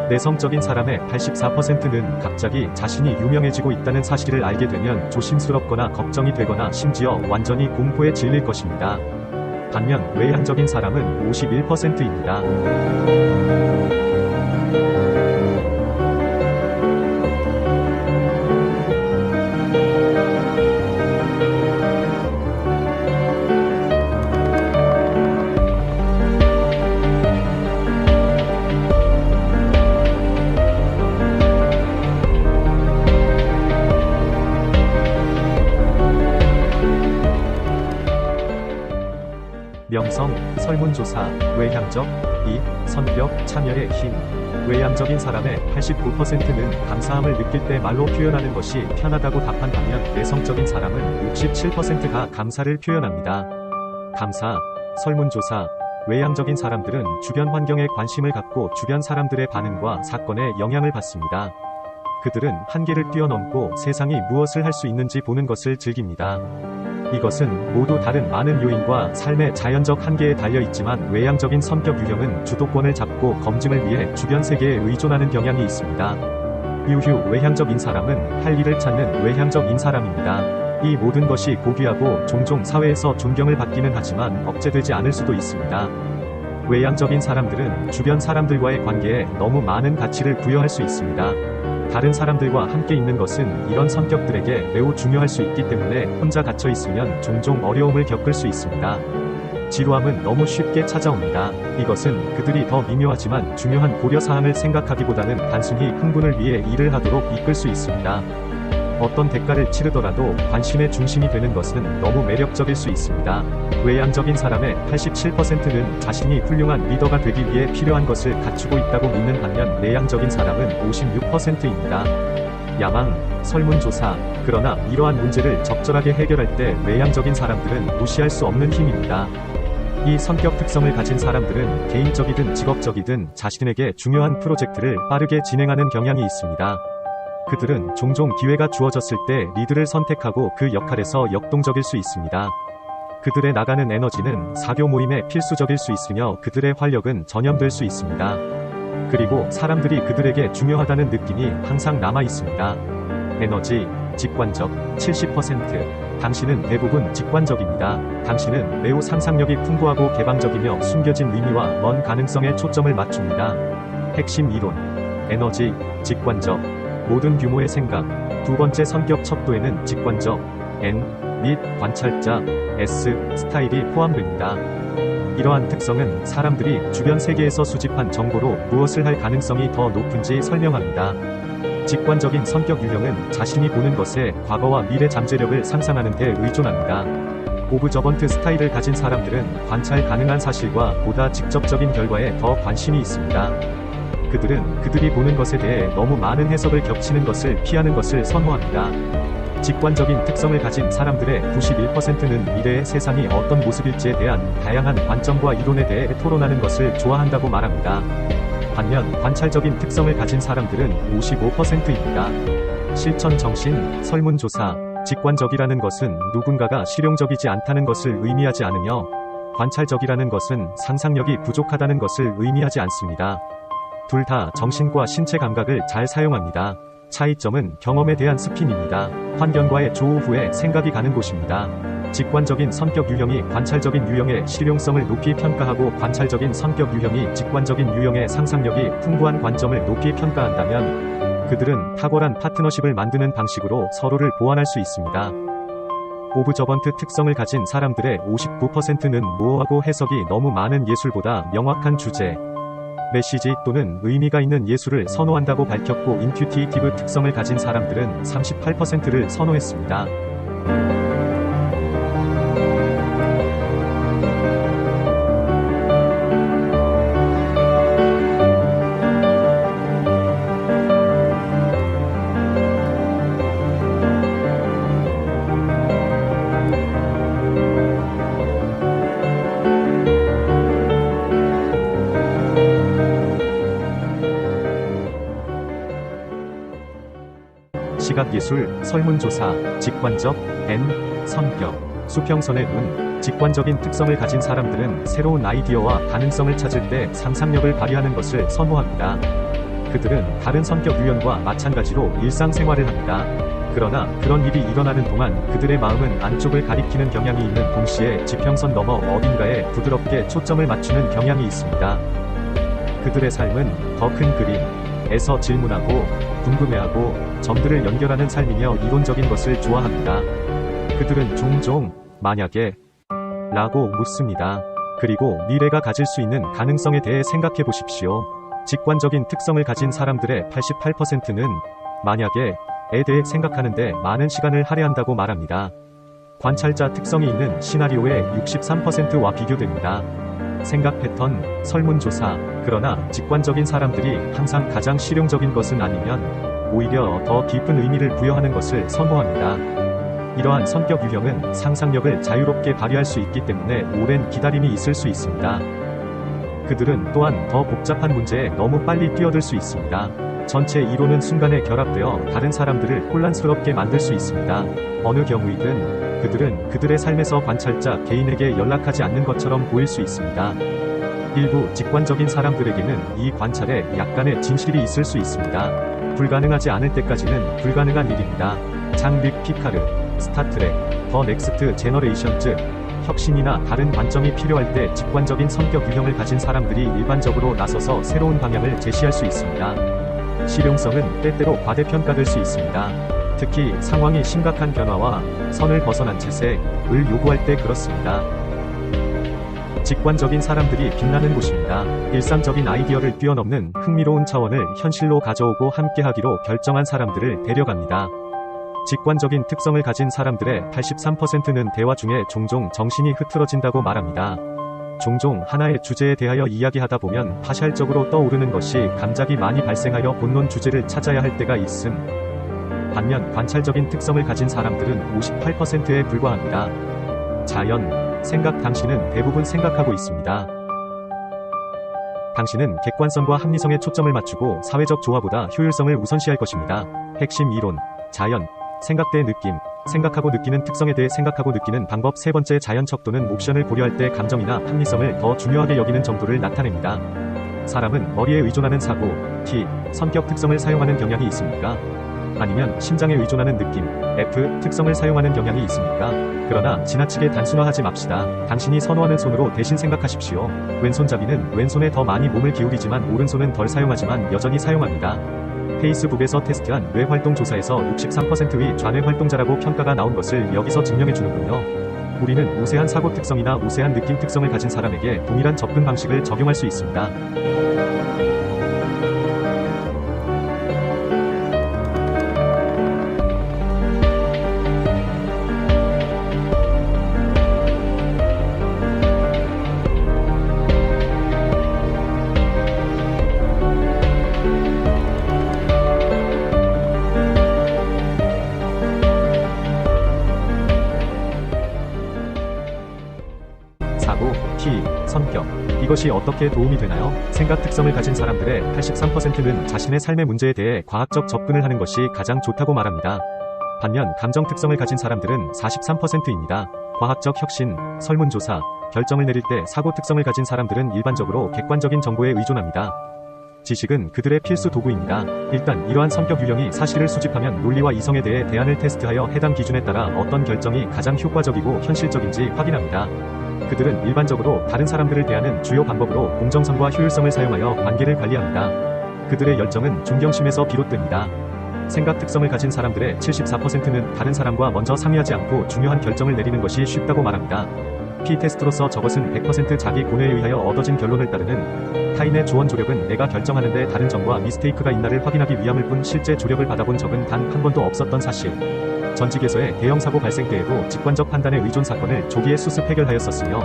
내성적인 사람의 84%는 갑자기 자신이 유명해지고 있다는 사실을 알게 되면 조심스럽거나 걱정이 되거나 심지어 완전히 공포에 질릴 것입니다. 반면 외향적인 사람은 51%입니다. 진정성, 설문조사, 외향적, 2. 성격, 참여의 힘. 외향적인 사람의 89%는 감사함을 느낄 때 말로 표현하는 것이 편하다고 답한 반면 내성적인 사람은 67%가 감사를 표현합니다. 감사, 설문조사, 외향적인 사람들은 주변 환경에 관심을 갖고 주변 사람들의 반응과 사건에 영향을 받습니다. 그들은 한계를 뛰어넘고 세상이 무엇을 할 수 있는지 보는 것을 즐깁니다. 이것은 모두 다른 많은 요인과 삶의 자연적 한계에 달려있지만 외향적인 성격 유형은 주도권을 잡고 검증을 위해 주변 세계에 의존하는 경향이 있습니다. 유휴 외향적인 사람은 할 일을 찾는 외향적인 사람입니다. 이 모든 것이 고귀하고 종종 사회에서 존경을 받기는 하지만 억제되지 않을 수도 있습니다. 외향적인 사람들은 주변 사람들과의 관계에 너무 많은 가치를 부여할 수 있습니다. 다른 사람들과 함께 있는 것은 이런 성격들에게 매우 중요할 수 있기 때문에 혼자 갇혀 있으면 종종 어려움을 겪을 수 있습니다. 지루함은 너무 쉽게 찾아옵니다. 이것은 그들이 더 미묘하지만 중요한 고려사항을 생각하기보다는 단순히 흥분을 위해 일을 하도록 이끌 수 있습니다. 어떤 대가를 치르더라도 관심의 중심이 되는 것은 너무 매력적일 수 있습니다. 외향적인 사람의 87%는 자신이 훌륭한 리더가 되기 위해 필요한 것을 갖추고 있다고 믿는 반면 내향적인 사람은 56%입니다. 야망, 설문조사. 그러나 이러한 문제를 적절하게 해결할 때 외향적인 사람들은 무시할 수 없는 힘입니다. 이 성격 특성을 가진 사람들은 개인적이든 직업적이든 자신에게 중요한 프로젝트를 빠르게 진행하는 경향이 있습니다. 그들은 종종 기회가 주어졌을 때 리드를 선택하고 그 역할에서 역동적일 수 있습니다. 그들의 나가는 에너지는 사교 모임에 필수적일 수 있으며 그들의 활력은 전염될 수 있습니다. 그리고 사람들이 그들에게 중요하다는 느낌이 항상 남아 있습니다. 에너지, 직관적, 70%. 당신은 대부분 직관적입니다. 당신은 매우 상상력이 풍부하고 개방적이며 숨겨진 의미와 먼 가능성에 초점을 맞춥니다. 핵심 이론. 에너지, 직관적. 모든 규모의 생각. 두 번째 성격 척도에는 직관적, N, 및 관찰자, S, 스타일이 포함됩니다. 이러한 특성은 사람들이 주변 세계에서 수집한 정보로 무엇을 할 가능성이 더 높은지 설명합니다. 직관적인 성격 유형은 자신이 보는 것에 과거와 미래 잠재력을 상상하는 데 의존합니다. 오브저번트 스타일을 가진 사람들은 관찰 가능한 사실과 보다 직접적인 결과에 더 관심이 있습니다. 그들은 그들이 보는 것에 대해 너무 많은 해석을 겹치는 것을 피하는 것을 선호합니다. 직관적인 특성을 가진 사람들의 91%는 미래의 세상이 어떤 모습일지에 대한 다양한 관점과 이론에 대해 토론하는 것을 좋아한다고 말합니다. 반면 관찰적인 특성을 가진 사람들은 55%입니다. 실천 정신, 설문조사, 직관적이라는 것은 누군가가 실용적이지 않다는 것을 의미하지 않으며 관찰적이라는 것은 상상력이 부족하다는 것을 의미하지 않습니다. 둘 다 정신과 신체 감각을 잘 사용합니다. 차이점은 경험에 대한 스핀입니다. 환경과의 조우 후에 생각이 가는 곳입니다. 직관적인 성격 유형이 관찰적인 유형의 실용성을 높이 평가하고 관찰적인 성격 유형이 직관적인 유형의 상상력이 풍부한 관점을 높이 평가한다면 그들은 탁월한 파트너십을 만드는 방식으로 서로를 보완할 수 있습니다. 오브저번트 특성을 가진 사람들의 59%는 모호하고 해석이 너무 많은 예술보다 명확한 주제, 메시지 또는 의미가 있는 예술을 선호한다고 밝혔고 인튜이티브 특성을 가진 사람들은 38%를 선호했습니다. 시각예술, 설문조사, 직관적, N, 성격, 수평선의 눈. 직관적인 특성을 가진 사람들은 새로운 아이디어와 가능성을 찾을 때 상상력을 발휘하는 것을 선호합니다. 그들은 다른 성격 유형과 마찬가지로 일상생활을 합니다. 그러나 그런 일이 일어나는 동안 그들의 마음은 안쪽을 가리키는 경향이 있는 동시에 지평선 너머 어딘가에 부드럽게 초점을 맞추는 경향이 있습니다. 그들의 삶은 더 큰 그림에서 질문하고 궁금해하고 점들을 연결하는 삶이며 이론적인 것을 좋아합니다. 그들은 종종 만약에 라고 묻습니다. 그리고 미래가 가질 수 있는 가능성에 대해 생각해 보십시오. 직관적인 특성을 가진 사람들의 88%는 만약에 에 대해 생각하는데 많은 시간을 할애한다고 말합니다. 관찰자 특성이 있는 시나리오의 63%와 비교됩니다. 생각 패턴, 설문조사. 그러나 직관적인 사람들이 항상 가장 실용적인 것은 아니면 오히려 더 깊은 의미를 부여하는 것을 선호합니다. 이러한 성격 유형은 상상력을 자유롭게 발휘할 수 있기 때문에 오랜 기다림이 있을 수 있습니다. 그들은 또한 더 복잡한 문제에 너무 빨리 뛰어들 수 있습니다. 전체 이론은 순간에 결합되어 다른 사람들을 혼란스럽게 만들 수 있습니다. 어느 경우이든 그들은 그들의 삶에서 관찰자 개인에게 연락하지 않는 것처럼 보일 수 있습니다. 일부 직관적인 사람들에게는 이 관찰에 약간의 진실이 있을 수 있습니다. 불가능하지 않을 때까지는 불가능한 일입니다. 장르 피카르, 스타트렉, 더 넥스트 제너레이션 즉 혁신이나 다른 관점이 필요할 때 직관적인 성격 유형을 가진 사람들이 일반적으로 나서서 새로운 방향을 제시할 수 있습니다. 실용성은 때때로 과대평가될 수 있습니다. 특히 상황이 심각한 변화와 선을 벗어난 채색을 요구할 때 그렇습니다. 직관적인 사람들이 빛나는 곳입니다. 일상적인 아이디어를 뛰어넘는 흥미로운 차원을 현실로 가져오고 함께하기로 결정한 사람들을 데려갑니다. 직관적인 특성을 가진 사람들의 83%는 대화 중에 종종 정신이 흐트러진다고 말합니다. 종종 하나의 주제에 대하여 이야기하다 보면 파샬적으로 떠오르는 것이 감작이 많이 발생하여 본론 주제를 찾아야 할 때가 있음. 반면 관찰적인 특성을 가진 사람들은 58%에 불과합니다. 자연, 생각. 당신은 대부분 생각하고 있습니다. 당신은 객관성과 합리성에 초점을 맞추고 사회적 조화보다 효율성을 우선시할 것입니다. 핵심 이론, 자연, 생각대의 느낌, 생각하고 느끼는 특성에 대해 생각하고 느끼는 방법. 세 번째, 자연 척도는 옵션을 고려할 때 감정이나 합리성을 더 중요하게 여기는 정도를 나타냅니다. 사람은 머리에 의존하는 사고, T, 성격 특성을 사용하는 경향이 있습니까? 아니면 심장에 의존하는 느낌, F, 특성을 사용하는 경향이 있습니까? 그러나 지나치게 단순화하지 맙시다. 당신이 선호하는 손으로 대신 생각하십시오. 왼손잡이는 왼손에 더 많이 몸을 기울이지만 오른손은 덜 사용하지만 여전히 사용합니다. 페이스북에서 테스트한 뇌활동 조사에서 63%의 좌뇌 활동자라고 평가가 나온 것을 여기서 증명해주는군요. 우리는 우세한 사고 특성이나 우세한 느낌 특성을 가진 사람에게 동일한 접근 방식을 적용할 수 있습니다. 2. 성격. 이것이 어떻게 도움이 되나요? 생각 특성을 가진 사람들의 83%는 자신의 삶의 문제에 대해 과학적 접근을 하는 것이 가장 좋다고 말합니다. 반면 감정 특성을 가진 사람들은 43%입니다. 과학적 혁신, 설문조사, 결정을 내릴 때 사고 특성을 가진 사람들은 일반적으로 객관적인 정보에 의존합니다. 지식은 그들의 필수 도구입니다. 일단 이러한 성격 유형이 사실을 수집하면 논리와 이성에 대해 대안을 테스트하여 해당 기준에 따라 어떤 결정이 가장 효과적이고 현실적인지 확인합니다. 그들은 일반적으로 다른 사람들을 대하는 주요 방법으로 공정성과 효율성을 사용하여 관계를 관리합니다. 그들의 열정은 존경심에서 비롯됩니다. 생각 특성을 가진 사람들의 74%는 다른 사람과 먼저 상의하지 않고 중요한 결정을 내리는 것이 쉽다고 말합니다. P-테스트로서 저것은 100% 자기 고뇌에 의하여 얻어진 결론을 따르는 타인의 조언. 조력은 내가 결정하는데 다른 점과 미스테이크가 있나를 확인하기 위함일 뿐 실제 조력을 받아본 적은 단 한 번도 없었던 사실. 전직에서의 대형 사고 발생 때에도 직관적 판단의 의존 사건을 조기에 수습 해결하였었으며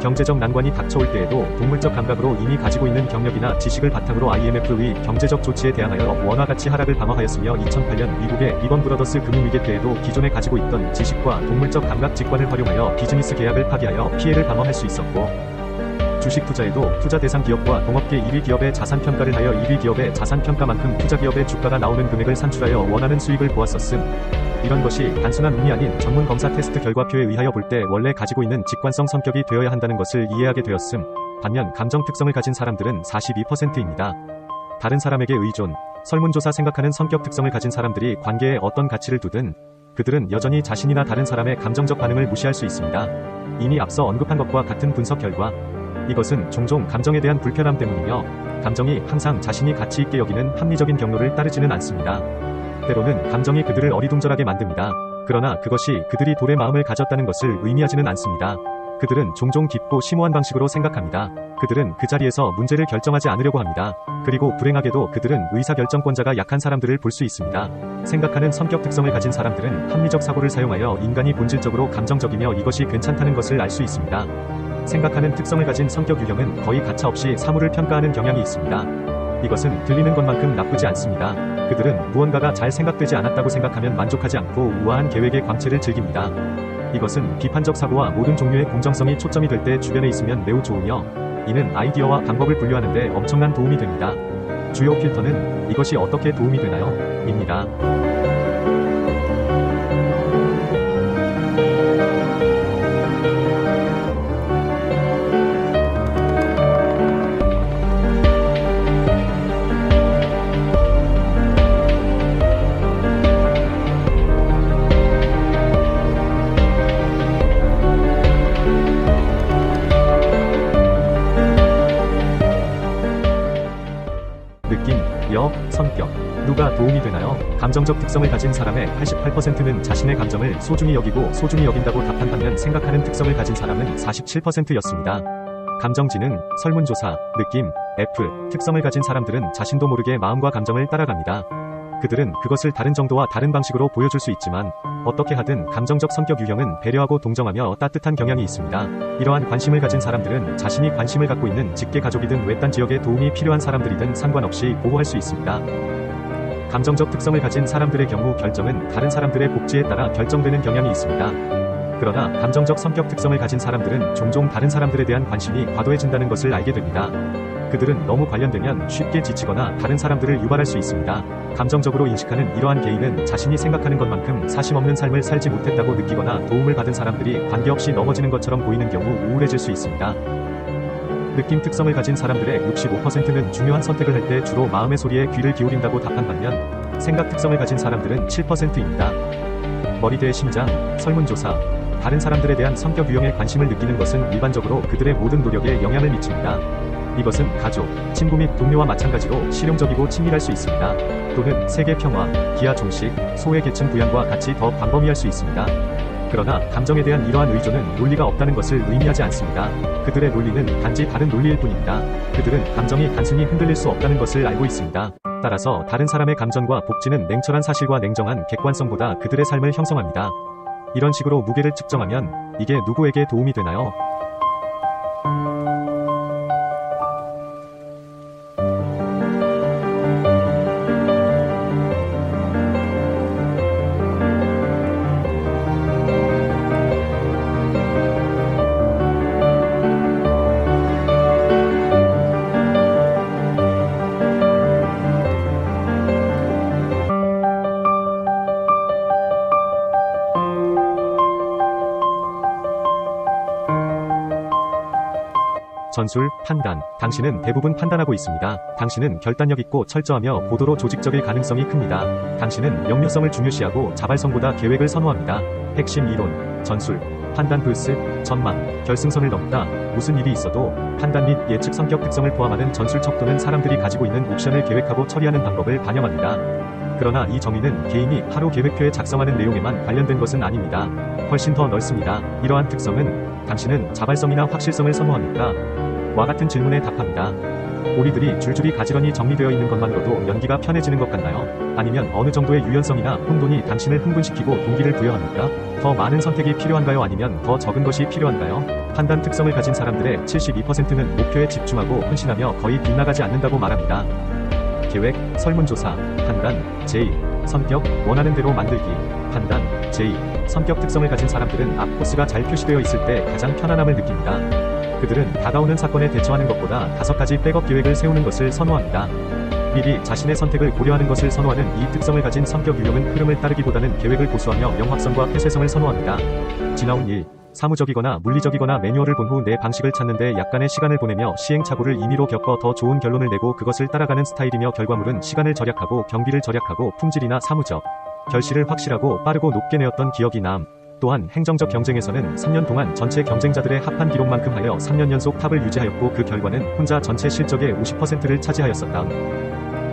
경제적 난관이 닥쳐올 때에도 동물적 감각으로 이미 가지고 있는 경력이나 지식을 바탕으로 IMF의 경제적 조치에 대항하여 원화 가치 하락을 방어하였으며 2008년 미국의 리번 브러더스 금융위기 때에도 기존에 가지고 있던 지식과 동물적 감각 직관을 활용하여 비즈니스 계약을 파기하여 피해를 방어할 수 있었고 주식 투자에도 투자 대상 기업과 동업계 1위 기업의 자산 평가를 하여 1위 기업의 자산 평가만큼 투자 기업의 주가가 나오는 금액을 산출하여 원하는 수익을 보았었음. 이런 것이 단순한 운이 아닌 전문 검사 테스트 결과표에 의하여 볼 때 원래 가지고 있는 직관성 성격이 되어야 한다는 것을 이해하게 되었음. 반면 감정 특성을 가진 사람들은 42%입니다. 다른 사람에게 의존, 설문조사. 생각하는 성격 특성을 가진 사람들이 관계에 어떤 가치를 두든 그들은 여전히 자신이나 다른 사람의 감정적 반응을 무시할 수 있습니다. 이미 앞서 언급한 것과 같은 분석 결과 이것은 종종 감정에 대한 불편함 때문이며 감정이 항상 자신이 가치 있게 여기는 합리적인 경로를 따르지는 않습니다. 때로는 감정이 그들을 어리둥절하게 만듭니다. 그러나 그것이 그들이 돌의 마음을 가졌다는 것을 의미하지는 않습니다. 그들은 종종 깊고 심오한 방식으로 생각합니다. 그들은 그 자리에서 문제를 결정하지 않으려고 합니다. 그리고 불행하게도 그들은 의사결정권자가 약한 사람들을 볼 수 있습니다. 생각하는 성격 특성을 가진 사람들은 합리적 사고를 사용하여 인간이 본질적으로 감정적이며 이것이 괜찮다는 것을 알 수 있습니다. 생각하는 특성을 가진 성격 유형은 거의 가차없이 사물을 평가하는 경향이 있습니다. 이것은 들리는 것만큼 나쁘지 않습니다. 그들은 무언가가 잘 생각되지 않았다고 생각하면 만족하지 않고 우아한 계획의 광채를 즐깁니다. 이것은 비판적 사고와 모든 종류의 공정성이 초점이 될 때 주변에 있으면 매우 좋으며, 이는 아이디어와 방법을 분류하는데 엄청난 도움이 됩니다. 주요 필터는 이것이 어떻게 도움이 되나요? 입니다. 느낌, 역, 성격. 누가 도움이 되나요? 감정적 특성을 가진 사람의 88%는 자신의 감정을 소중히 여기고 소중히 여긴다고 답한 반면 생각하는 특성을 가진 사람은 47%였습니다. 감정지능, 설문조사, 느낌, F, 특성을 가진 사람들은 자신도 모르게 마음과 감정을 따라갑니다. 그들은 그것을 다른 정도와 다른 방식으로 보여줄 수 있지만, 어떻게 하든 감정적 성격 유형은 배려하고 동정하며 따뜻한 경향이 있습니다. 이러한 관심을 가진 사람들은 자신이 관심을 갖고 있는 직계 가족이든 외딴 지역에 도움이 필요한 사람들이든 상관없이 보호할 수 있습니다. 감정적 특성을 가진 사람들의 경우 결정은 다른 사람들의 복지에 따라 결정되는 경향이 있습니다. 그러나 감정적 성격 특성을 가진 사람들은 종종 다른 사람들에 대한 관심이 과도해진다는 것을 알게 됩니다. 그들은 너무 관련되면 쉽게 지치거나 다른 사람들을 유발할 수 있습니다. 감정적으로 인식하는 이러한 개인은 자신이 생각하는 것만큼 사심 없는 삶을 살지 못했다고 느끼거나 도움을 받은 사람들이 관계없이 넘어지는 것처럼 보이는 경우 우울해질 수 있습니다. 느낌 특성을 가진 사람들의 65%는 중요한 선택을 할 때 주로 마음의 소리에 귀를 기울인다고 답한 반면, 생각 특성을 가진 사람들은 7%입니다. 머리대 심장, 설문조사. 다른 사람들에 대한 성격 유형에 관심을 느끼는 것은 일반적으로 그들의 모든 노력에 영향을 미칩니다. 이것은 가족, 친구 및 동료와 마찬가지로 실용적이고 친밀할 수 있습니다. 또는 세계 평화, 기하 종식, 소외 계층 부양과 같이 더 광범위할 수 있습니다. 그러나 감정에 대한 이러한 의존은 논리가 없다는 것을 의미하지 않습니다. 그들의 논리는 단지 다른 논리일 뿐입니다. 그들은 감정이 단순히 흔들릴 수 없다는 것을 알고 있습니다. 따라서 다른 사람의 감정과 복지는 냉철한 사실과 냉정한 객관성보다 그들의 삶을 형성합니다. 이런 식으로 무게를 측정하면 이게 누구에게 도움이 되나요? 전술, 판단. 당신은 대부분 판단하고 있습니다. 당신은 결단력 있고 철저하며 고도로 조직적일 가능성이 큽니다. 당신은 역류성을 중요시하고 자발성보다 계획을 선호합니다. 핵심 이론, 전술, 판단 플러스 전망, 결승선을 넘다. 무슨 일이 있어도 판단 및 예측 성격 특성을 포함하는 전술 척도는 사람들이 가지고 있는 옵션을 계획하고 처리하는 방법을 반영합니다. 그러나 이 정의는 개인이 하루 계획표에 작성하는 내용에만 관련된 것은 아닙니다. 훨씬 더 넓습니다. 이러한 특성은 당신은 자발성이나 확실성을 선호합니까? 와 같은 질문에 답합니다. 오리들이 줄줄이 가지런히 정리되어 있는 것만으로도 연기가 편해지는 것 같나요? 아니면 어느 정도의 유연성이나 혼돈이 당신을 흥분시키고 동기를 부여합니까? 더 많은 선택이 필요한가요? 아니면 더 적은 것이 필요한가요? 판단 특성을 가진 사람들의 72%는 목표에 집중하고 헌신하며 거의 빗나가지 않는다고 말합니다. 계획, 설문조사, 판단, 제의, 성격, 원하는 대로 만들기, 판단, 제의, 성격 특성을 가진 사람들은 앞 코스가 잘 표시되어 있을 때 가장 편안함을 느낍니다. 그들은 다가오는 사건에 대처하는 것보다 5가지 백업 계획을 세우는 것을 선호합니다. 미리 자신의 선택을 고려하는 것을 선호하는 이 특성을 가진 성격 유형은 흐름을 따르기보다는 계획을 고수하며 명확성과 폐쇄성을 선호합니다. 지나온 일, 사무적이거나 물리적이거나 매뉴얼을 본 후 내 방식을 찾는데 약간의 시간을 보내며 시행착오를 임의로 겪어 더 좋은 결론을 내고 그것을 따라가는 스타일이며 결과물은 시간을 절약하고 경비를 절약하고 품질이나 사무적 결실을 확실하고 빠르고 높게 내었던 기억이 남. 또한 행정적 경쟁에서는 3년 동안 전체 경쟁자들의 합한 기록만큼 하여 3년 연속 탑을 유지하였고 그 결과는 혼자 전체 실적의 50%를 차지하였었다.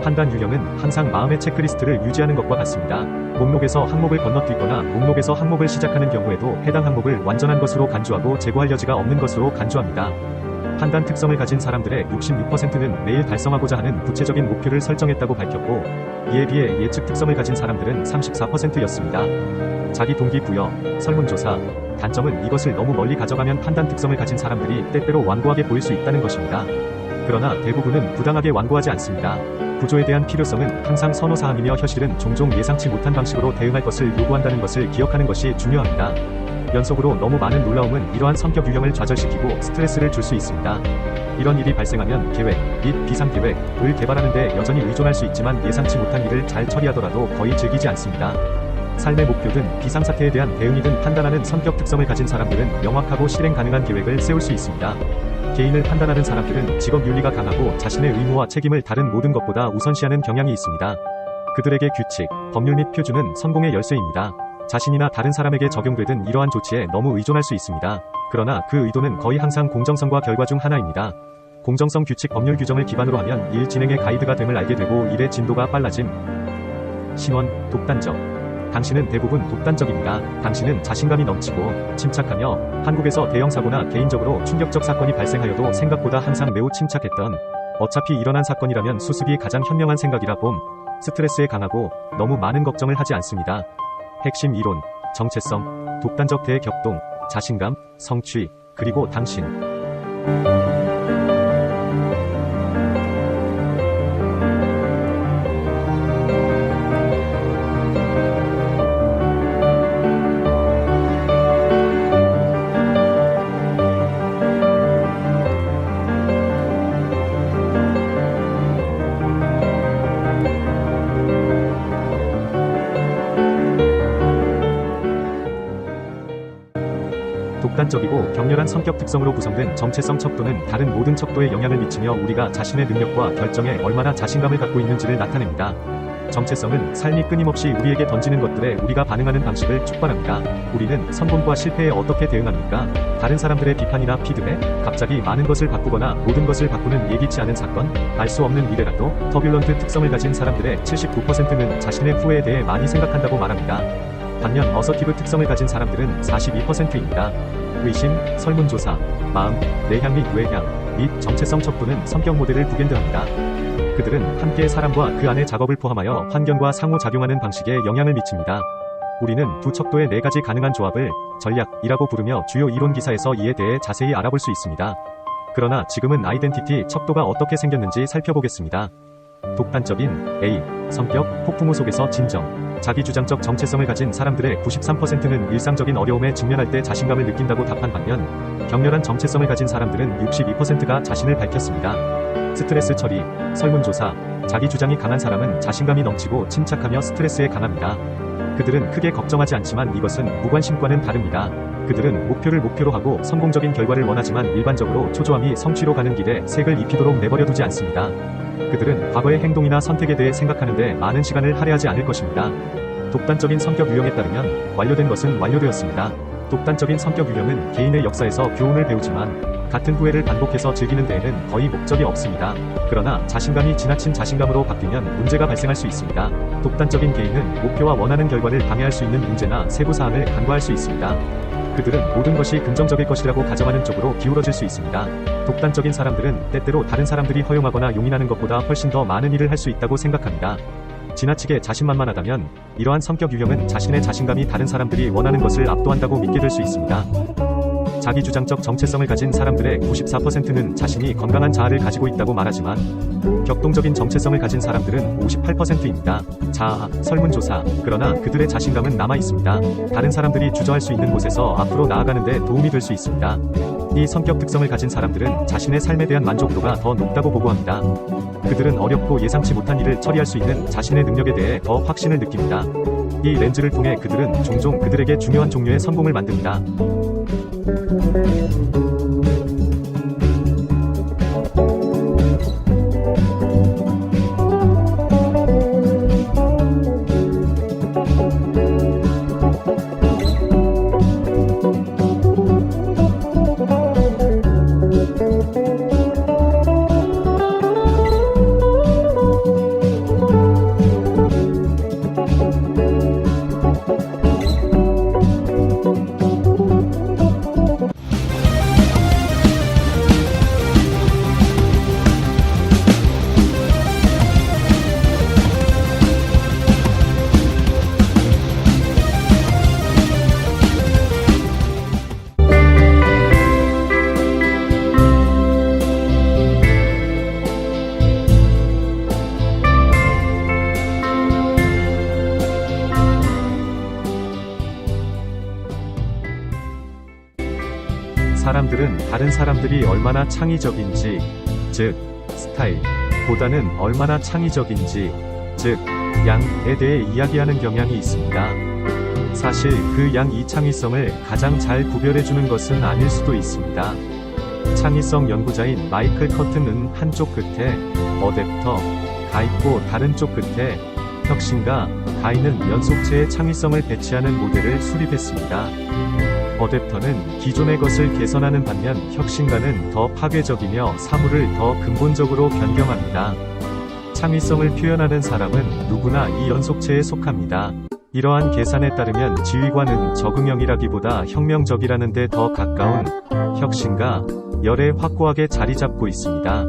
판단 유형은 항상 마음의 체크리스트를 유지하는 것과 같습니다. 목록에서 항목을 건너뛰거나 목록에서 항목을 시작하는 경우에도 해당 항목을 완전한 것으로 간주하고 제거할 여지가 없는 것으로 간주합니다. 판단 특성을 가진 사람들의 66%는 매일 달성하고자 하는 구체적인 목표를 설정했다고 밝혔고, 이에 비해 예측 특성을 가진 사람들은 34%였습니다. 자기 동기부여, 설문조사. 단점은 이것을 너무 멀리 가져가면 판단 특성을 가진 사람들이 때때로 완고하게 보일 수 있다는 것입니다. 그러나 대부분은 부당하게 완고하지 않습니다. 구조에 대한 필요성은 항상 선호사항이며 현실은 종종 예상치 못한 방식으로 대응할 것을 요구한다는 것을 기억하는 것이 중요합니다. 연속으로 너무 많은 놀라움은 이러한 성격 유형을 좌절시키고 스트레스를 줄 수 있습니다. 이런 일이 발생하면 계획 및 비상계획을 개발하는 데 여전히 의존할 수 있지만 예상치 못한 일을 잘 처리하더라도 거의 즐기지 않습니다. 삶의 목표든 비상사태에 대한 대응이든 판단하는 성격 특성을 가진 사람들은 명확하고 실행 가능한 계획을 세울 수 있습니다. 개인을 판단하는 사람들은 직업윤리가 강하고 자신의 의무와 책임을 다른 모든 것보다 우선시하는 경향이 있습니다. 그들에게 규칙, 법률 및 표준은 성공의 열쇠입니다. 자신이나 다른 사람에게 적용되든 이러한 조치에 너무 의존할 수 있습니다. 그러나 그 의도는 거의 항상 공정성과 결과 중 하나입니다. 공정성 규칙 법률 규정을 기반으로 하면 일 진행의 가이드가 됨을 알게 되고 일의 진도가 빨라짐. 신원, 독단적. 당신은 대부분 독단적입니다. 당신은 자신감이 넘치고 침착하며 한국에서 대형 사고나 개인적으로 충격적 사건이 발생하여도 생각보다 항상 매우 침착했던, 어차피 일어난 사건이라면 수습이 가장 현명한 생각이라 봄. 스트레스에 강하고 너무 많은 걱정을 하지 않습니다. 핵심 이론, 정체성, 독단적 대격동, 자신감, 성취, 그리고 당신. 독단적이고 격렬한 성격 특성으로 구성된 정체성 척도는 다른 모든 척도에 영향을 미치며 우리가 자신의 능력과 결정에 얼마나 자신감을 갖고 있는지를 나타냅니다. 정체성은 삶이 끊임없이 우리에게 던지는 것들에 우리가 반응하는 방식을 촉발합니다. 우리는 성공과 실패에 어떻게 대응합니까? 다른 사람들의 비판이나 피드백, 갑자기 많은 것을 바꾸거나 모든 것을 바꾸는 예기치 않은 사건, 알 수 없는 미래라도. 터뷸런트 특성을 가진 사람들의 79%는 자신의 후회에 대해 많이 생각한다고 말합니다. 반면 어서티브 특성을 가진 사람들은 42%입니다. 의심, 설문조사, 마음, 내향 및 외향, 및 정체성 척도는 성격 모델을 북엔드합니다. 그들은 함께 사람과 그 안의 작업을 포함하여 환경과 상호작용하는 방식에 영향을 미칩니다. 우리는 두 척도의 4가지 가능한 조합을 전략이라고 부르며 주요 이론 기사에서 이에 대해 자세히 알아볼 수 있습니다. 그러나 지금은 아이덴티티 척도가 어떻게 생겼는지 살펴보겠습니다. 독단적인 A, 성격, 폭풍우 속에서 진정. 자기주장적 정체성을 가진 사람들의 93%는 일상적인 어려움에 직면할 때 자신감을 느낀다고 답한 반면, 격렬한 정체성을 가진 사람들은 62%가 자신을 밝혔습니다. 스트레스 처리, 설문조사. 자기주장이 강한 사람은 자신감이 넘치고 침착하며 스트레스에 강합니다. 그들은 크게 걱정하지 않지만 이것은 무관심과는 다릅니다. 그들은 목표를 목표로 하고 성공적인 결과를 원하지만 일반적으로 초조함이 성취로 가는 길에 색을 입히도록 내버려 두지 않습니다. 그들은 과거의 행동이나 선택에 대해 생각하는데 많은 시간을 할애하지 않을 것입니다. 독단적인 성격 유형에 따르면 완료된 것은 완료되었습니다. 독단적인 성격 유형은 개인의 역사에서 교훈을 배우지만 같은 후회를 반복해서 즐기는 데에는 거의 목적이 없습니다. 그러나 자신감이 지나친 자신감으로 바뀌면 문제가 발생할 수 있습니다. 독단적인 개인은 목표와 원하는 결과를 방해할 수 있는 문제나 세부사항을 간과할 수 있습니다. 그들은 모든 것이 긍정적일 것이라고 가정하는 쪽으로 기울어질 수 있습니다. 독단적인 사람들은 때때로 다른 사람들이 허용하거나 용인하는 것보다 훨씬 더 많은 일을 할 수 있다고 생각합니다. 지나치게 자신만만하다면 이러한 성격 유형은 자신의 자신감이 다른 사람들이 원하는 것을 압도한다고 믿게 될 수 있습니다. 자기주장적 정체성을 가진 사람들의 94%는 자신이 건강한 자아를 가지고 있다고 말하지만 격동적인 정체성을 가진 사람들은 58%입니다. 자아, 설문조사. 그러나 그들의 자신감은 남아 있습니다. 다른 사람들이 주저할 수 있는 곳에서 앞으로 나아가는 데 도움이 될 수 있습니다. 이 성격 특성을 가진 사람들은 자신의 삶에 대한 만족도가 더 높다고 보고합니다. 그들은 어렵고 예상치 못한 일을 처리할 수 있는 자신의 능력에 대해 더 확신을 느낍니다. 이 렌즈를 통해 그들은 종종 그들에게 중요한 종류의 성공을 만듭니다. 사람들은 다른 사람들이 얼마나 창의적인지, 즉, 스타일, 보다는 얼마나 창의적인지, 즉, 양에 대해 이야기하는 경향이 있습니다. 사실 그 양이 창의성을 가장 잘 구별해주는 것은 아닐 수도 있습니다. 창의성 연구자인 마이클 커튼은 한쪽 끝에 어댑터가 있고 다른 쪽 끝에 혁신가 가 있는 연속체의 창의성을 배치하는 모델을 수립했습니다. 어댑터는 기존의 것을 개선하는 반면 혁신가는 더 파괴적이며 사물을 더 근본적으로 변경합니다. 창의성을 표현하는 사람은 누구나 이 연속체에 속합니다. 이러한 계산에 따르면 지휘관은 적응형이라기보다 혁명적이라는 데 더 가까운 혁신가 열에 확고하게 자리 잡고 있습니다.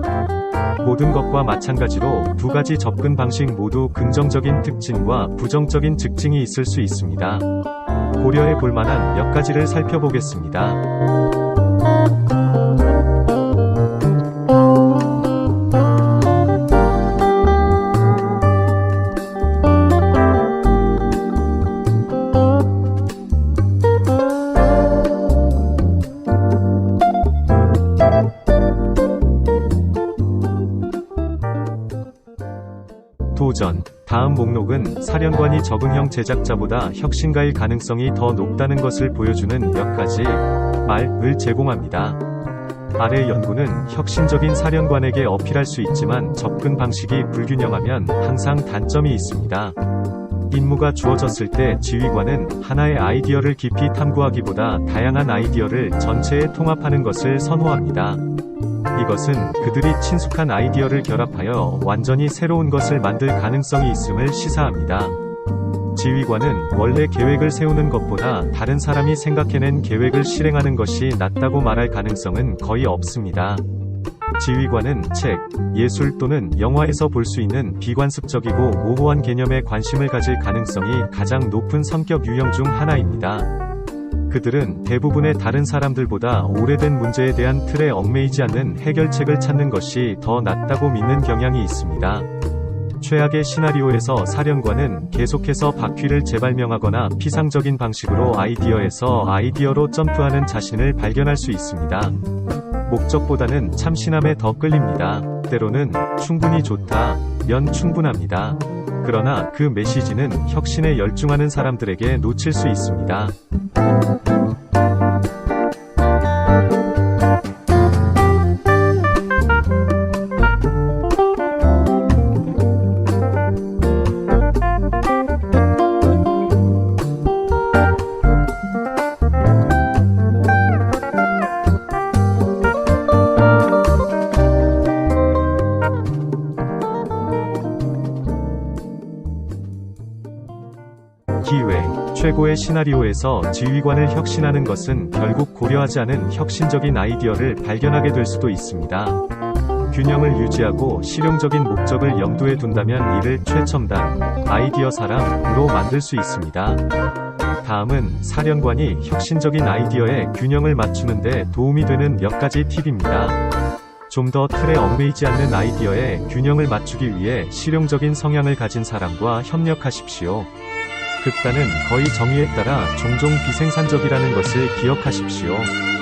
모든 것과 마찬가지로 두 가지 접근 방식 모두 긍정적인 특징과 부정적인 특징이 있을 수 있습니다. 고려해 볼 만한 몇 가지를 살펴보겠습니다. 도전. 다음 목록은 사령관이 적응형 제작자보다 혁신가일 가능성이 더 높다는 것을 보여주는 몇 가지 말을 제공합니다. 아래 연구는 혁신적인 사령관에게 어필할 수 있지만 접근 방식이 불균형하면 항상 단점이 있습니다. 임무가 주어졌을 때 지휘관은 하나의 아이디어를 깊이 탐구하기보다 다양한 아이디어를 전체에 통합하는 것을 선호합니다. 이것은 그들이 친숙한 아이디어를 결합하여 완전히 새로운 것을 만들 가능성이 있음을 시사합니다. 지휘관은 원래 계획을 세우는 것보다 다른 사람이 생각해낸 계획을 실행하는 것이 낫다고 말할 가능성은 거의 없습니다. 지휘관은 책, 예술 또는 영화에서 볼 수 있는 비관습적이고 모호한 개념에 관심을 가질 가능성이 가장 높은 성격 유형 중 하나입니다. 그들은 대부분의 다른 사람들보다 오래된 문제에 대한 틀에 얽매이지 않는 해결책을 찾는 것이 더 낫다고 믿는 경향이 있습니다. 최악의 시나리오에서 사령관은 계속해서 바퀴를 재발명하거나 피상적인 방식으로 아이디어에서 아이디어로 점프하는 자신을 발견할 수 있습니다. 목적보다는 참신함에 더 끌립니다. 때로는 충분히 좋다면 충분합니다. 그러나 그 메시지는 혁신에 열중하는 사람들에게 놓칠 수 있습니다. 기회. 최고의 시나리오에서 지휘관을 혁신하는 것은 결국 고려하지 않은 혁신적인 아이디어를 발견하게 될 수도 있습니다. 균형을 유지하고 실용적인 목적을 염두에 둔다면 이를 최첨단 아이디어 사람으로 만들 수 있습니다. 다음은 사령관이 혁신적인 아이디어에 균형을 맞추는 데 도움이 되는 몇 가지 팁입니다. 좀 더 틀에 얽매이지 않는 아이디어에 균형을 맞추기 위해 실용적인 성향을 가진 사람과 협력하십시오. 극단은 거의 정의에 따라 종종 비생산적이라는 것을 기억하십시오.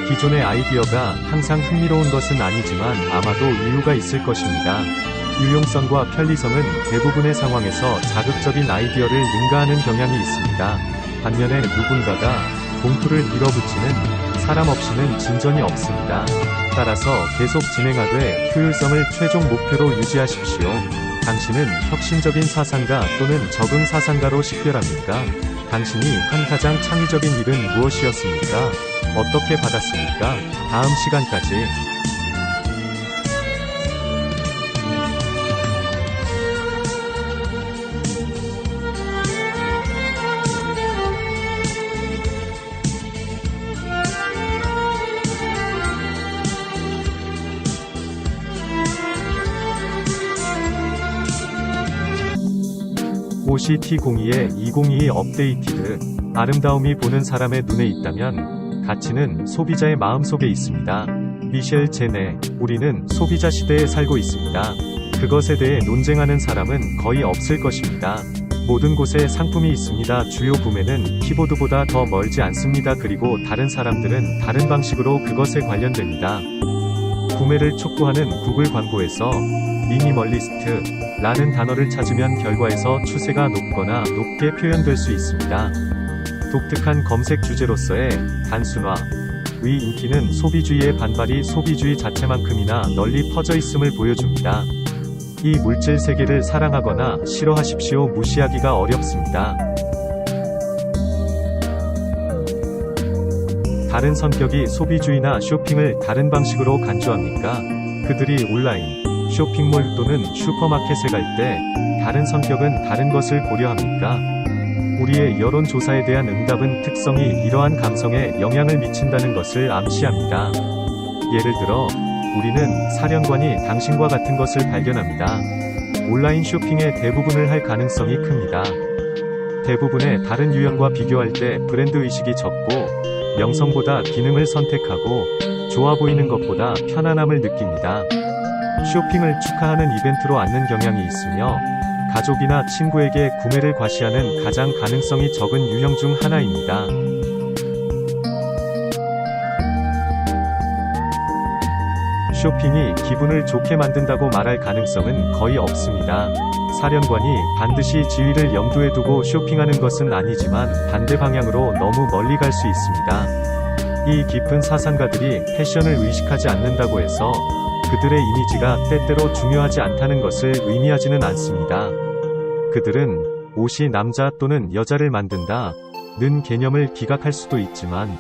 기존의 아이디어가 항상 흥미로운 것은 아니지만 아마도 이유가 있을 것입니다. 유용성과 편리성은 대부분의 상황에서 자극적인 아이디어를 능가하는 경향이 있습니다. 반면에 누군가가 봉투를 밀어붙이는 사람 없이는 진전이 없습니다. 따라서 계속 진행하되 효율성을 최종 목표로 유지하십시오. 당신은 혁신적인 사상가 또는 적응 사상가로 식별합니까? 당신이 한 가장 창의적인 일은 무엇이었습니까? 어떻게 받았습니까? 다음 시간까지. OCT02의 2022 업데이티드. 아름다움이 보는 사람의 눈에 있다면 가치는 소비자의 마음속에 있습니다. 미셸 제네. 우리는 소비자 시대에 살고 있습니다. 그것에 대해 논쟁하는 사람은 거의 없을 것입니다. 모든 곳에 상품이 있습니다. 주요 구매는 키보드보다 더 멀지 않습니다. 그리고 다른 사람들은 다른 방식으로 그것에 관련됩니다. 구매를 촉구하는 구글 광고에서 미니멀리스트 라는 단어를 찾으면 결과에서 추세가 높거나 높게 표현될 수 있습니다. 독특한 검색 주제로서의 단순화 의 인기는 소비주의의 반발이 소비주의 자체만큼이나 널리 퍼져 있음을 보여줍니다. 이 물질 세계를 사랑하거나 싫어하십시오. 무시하기가 어렵습니다. 다른 성격이 소비주의나 쇼핑을 다른 방식으로 간주합니까? 그들이 온라인, 쇼핑몰 또는 슈퍼마켓에 갈 때 다른 성격은 다른 것을 고려합니까? 우리의 여론조사에 대한 응답은 특성이 이러한 감성에 영향을 미친다는 것을 암시합니다. 예를 들어, 우리는 사령관이 당신과 같은 것을 발견합니다. 온라인 쇼핑의 대부분을 할 가능성이 큽니다. 대부분의 다른 유형과 비교할 때 브랜드 의식이 적고, 명성보다 기능을 선택하고, 좋아 보이는 것보다 편안함을 느낍니다. 쇼핑을 축하하는 이벤트로 앉는 경향이 있으며, 가족이나 친구에게 구매를 과시하는 가장 가능성이 적은 유형 중 하나입니다. 쇼핑이 기분을 좋게 만든다고 말할 가능성은 거의 없습니다. 사령관이 반드시 지위를 염두에 두고 쇼핑하는 것은 아니지만 반대 방향으로 너무 멀리 갈 수 있습니다. 이 깊은 사상가들이 패션을 의식하지 않는다고 해서 그들의 이미지가 때때로 중요하지 않다는 것을 의미하지는 않습니다. 그들은 옷이 남자 또는 여자를 만든다는 개념을 기각할 수도 있지만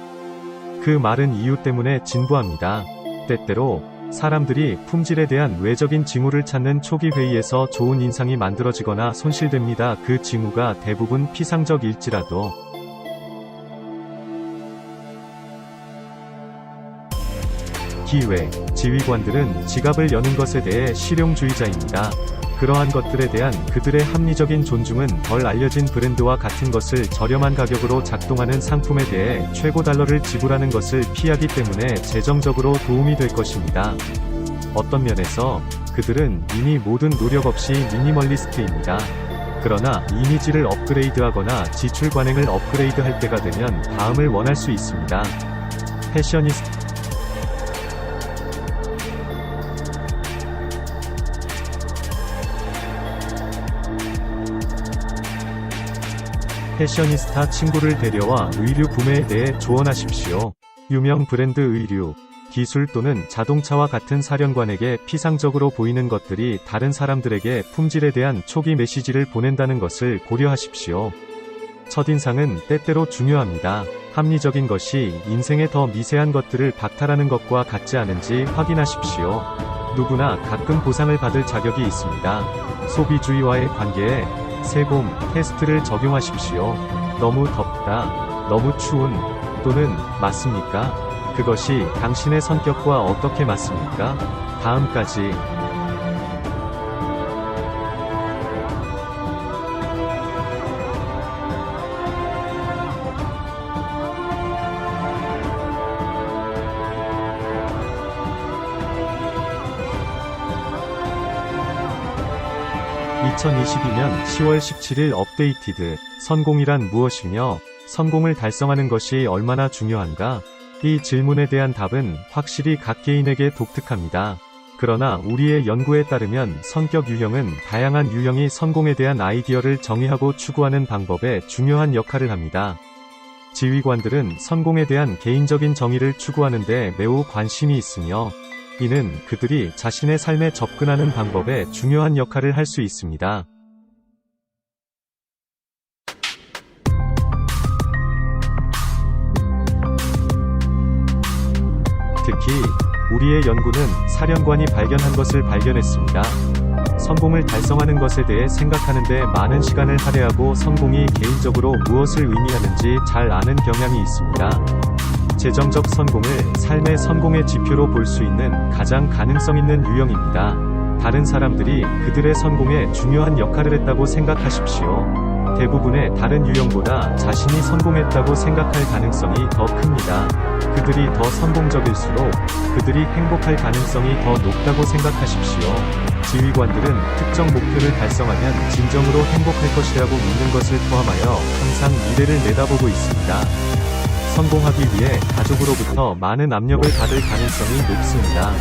그 말은 이유 때문에 진부합니다. 때때로 사람들이 품질에 대한 외적인 징후를 찾는 초기 회의에서 좋은 인상이 만들어지거나 손실됩니다. 그 징후가 대부분 피상적일지라도. 기회, 지휘관들은 지갑을 여는 것에 대해 실용주의자입니다. 그러한 것들에 대한 그들의 합리적인 존중은 덜 알려진 브랜드와 같은 것을 저렴한 가격으로 작동하는 상품에 대해 최고 달러를 지불하는 것을 피하기 때문에 재정적으로 도움이 될 것입니다. 어떤 면에서 그들은 이미 모든 노력 없이 미니멀리스트입니다. 그러나 이미지를 업그레이드하거나 지출 관행을 업그레이드할 때가 되면 다음을 원할 수 있습니다. 패셔니스트 패셔니스타 친구를 데려와 의류 구매에 대해 조언하십시오. 유명 브랜드 의류, 기술 또는 자동차와 같은 사령관에게 피상적으로 보이는 것들이 다른 사람들에게 품질에 대한 초기 메시지를 보낸다는 것을 고려하십시오. 첫인상은 때때로 중요합니다. 합리적인 것이 인생의 더 미세한 것들을 박탈하는 것과 같지 않은지 확인하십시오. 누구나 가끔 보상을 받을 자격이 있습니다. 소비주의와의 관계에 세봄 테스트를 적용하십시오. 너무 덥다, 너무 추운, 또는 맞습니까? 그것이 당신의 성격과 어떻게 맞습니까? 다음까지. (2022년 10월 17일) 업데이티드. 성공이란 무엇이며 성공을 달성하는 것이 얼마나 중요한가? 이 질문에 대한 답은 확실히 각 개인에게 독특합니다. 그러나 우리의 연구에 따르면 성격 유형은 다양한 유형이 성공에 대한 아이디어를 정의하고 추구하는 방법에 중요한 역할을 합니다. 지휘관들은 성공에 대한 개인적인 정의를 추구하는 데 매우 관심이 있으며 이는 그들이 자신의 삶에 접근하는 방법에 중요한 역할을 할 수 있습니다. 특히 우리의 연구는 사령관이 발견한 것을 발견했습니다. 성공을 달성하는 것에 대해 생각하는데 많은 시간을 할애하고 성공이 개인적으로 무엇을 의미하는지 잘 아는 경향이 있습니다. 재정적 성공을 삶의 성공의 지표로 볼 수 있는 가장 가능성 있는 유형입니다. 다른 사람들이 그들의 성공에 중요한 역할을 했다고 생각하십시오. 대부분의 다른 유형보다 자신이 성공했다고 생각할 가능성이 더 큽니다. 그들이 더 성공적일수록 그들이 행복할 가능성이 더 높다고 생각하십시오. 지휘관들은 특정 목표를 달성하면 진정으로 행복할 것이라고 믿는 것을 포함하여 항상 미래를 내다보고 있습니다. 성공하기 위해 가족으로부터 많은 압력을 받을 가능성이 높습니다.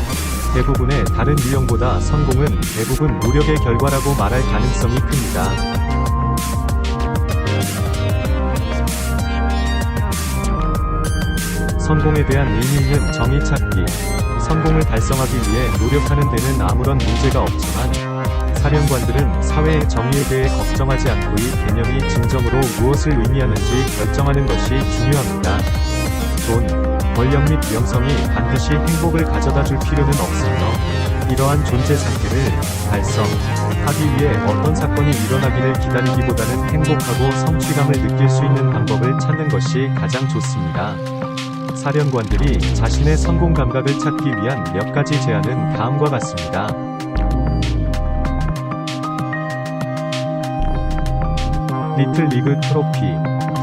대부분의 다른 유형보다 성공은 대부분 노력의 결과라고 말할 가능성이 큽니다. 성공에 대한 의미 있는 정의 찾기. 성공을 달성하기 위해 노력하는 데는 아무런 문제가 없지만, 사령관들은 사회의 정의에 대해 걱정하지 않고 이 개념이 진정으로 무엇을 의미하는지 결정하는 것이 중요합니다. 돈, 권력 및 명성이 반드시 행복을 가져다 줄 필요는 없으며, 이러한 존재 상태를 달성하기 위해 어떤 사건이 일어나기를 기다리기보다는 행복하고 성취감을 느낄 수 있는 방법을 찾는 것이 가장 좋습니다. 사령관들이 자신의 성공 감각을 찾기 위한 몇 가지 제안은 다음과 같습니다. 리틀 리그 트로피,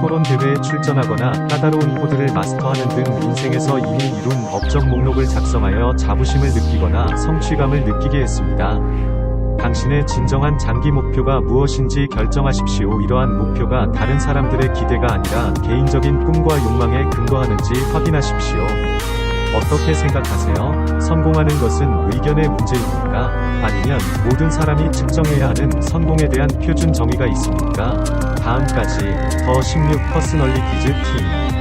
토론 대회에 출전하거나 까다로운 코드를 마스터하는 등 인생에서 이미 이룬 업적 목록을 작성하여 자부심을 느끼거나 성취감을 느끼게 했습니다. 당신의 진정한 장기 목표가 무엇인지 결정하십시오. 이러한 목표가 다른 사람들의 기대가 아니라 개인적인 꿈과 욕망에 근거하는지 확인하십시오. 어떻게 생각하세요? 성공하는 것은 의견의 문제입니까? 아니면 모든 사람이 측정해야 하는 성공에 대한 표준 정의가 있습니까? 다음까지 더 16 퍼스널리티즈 팀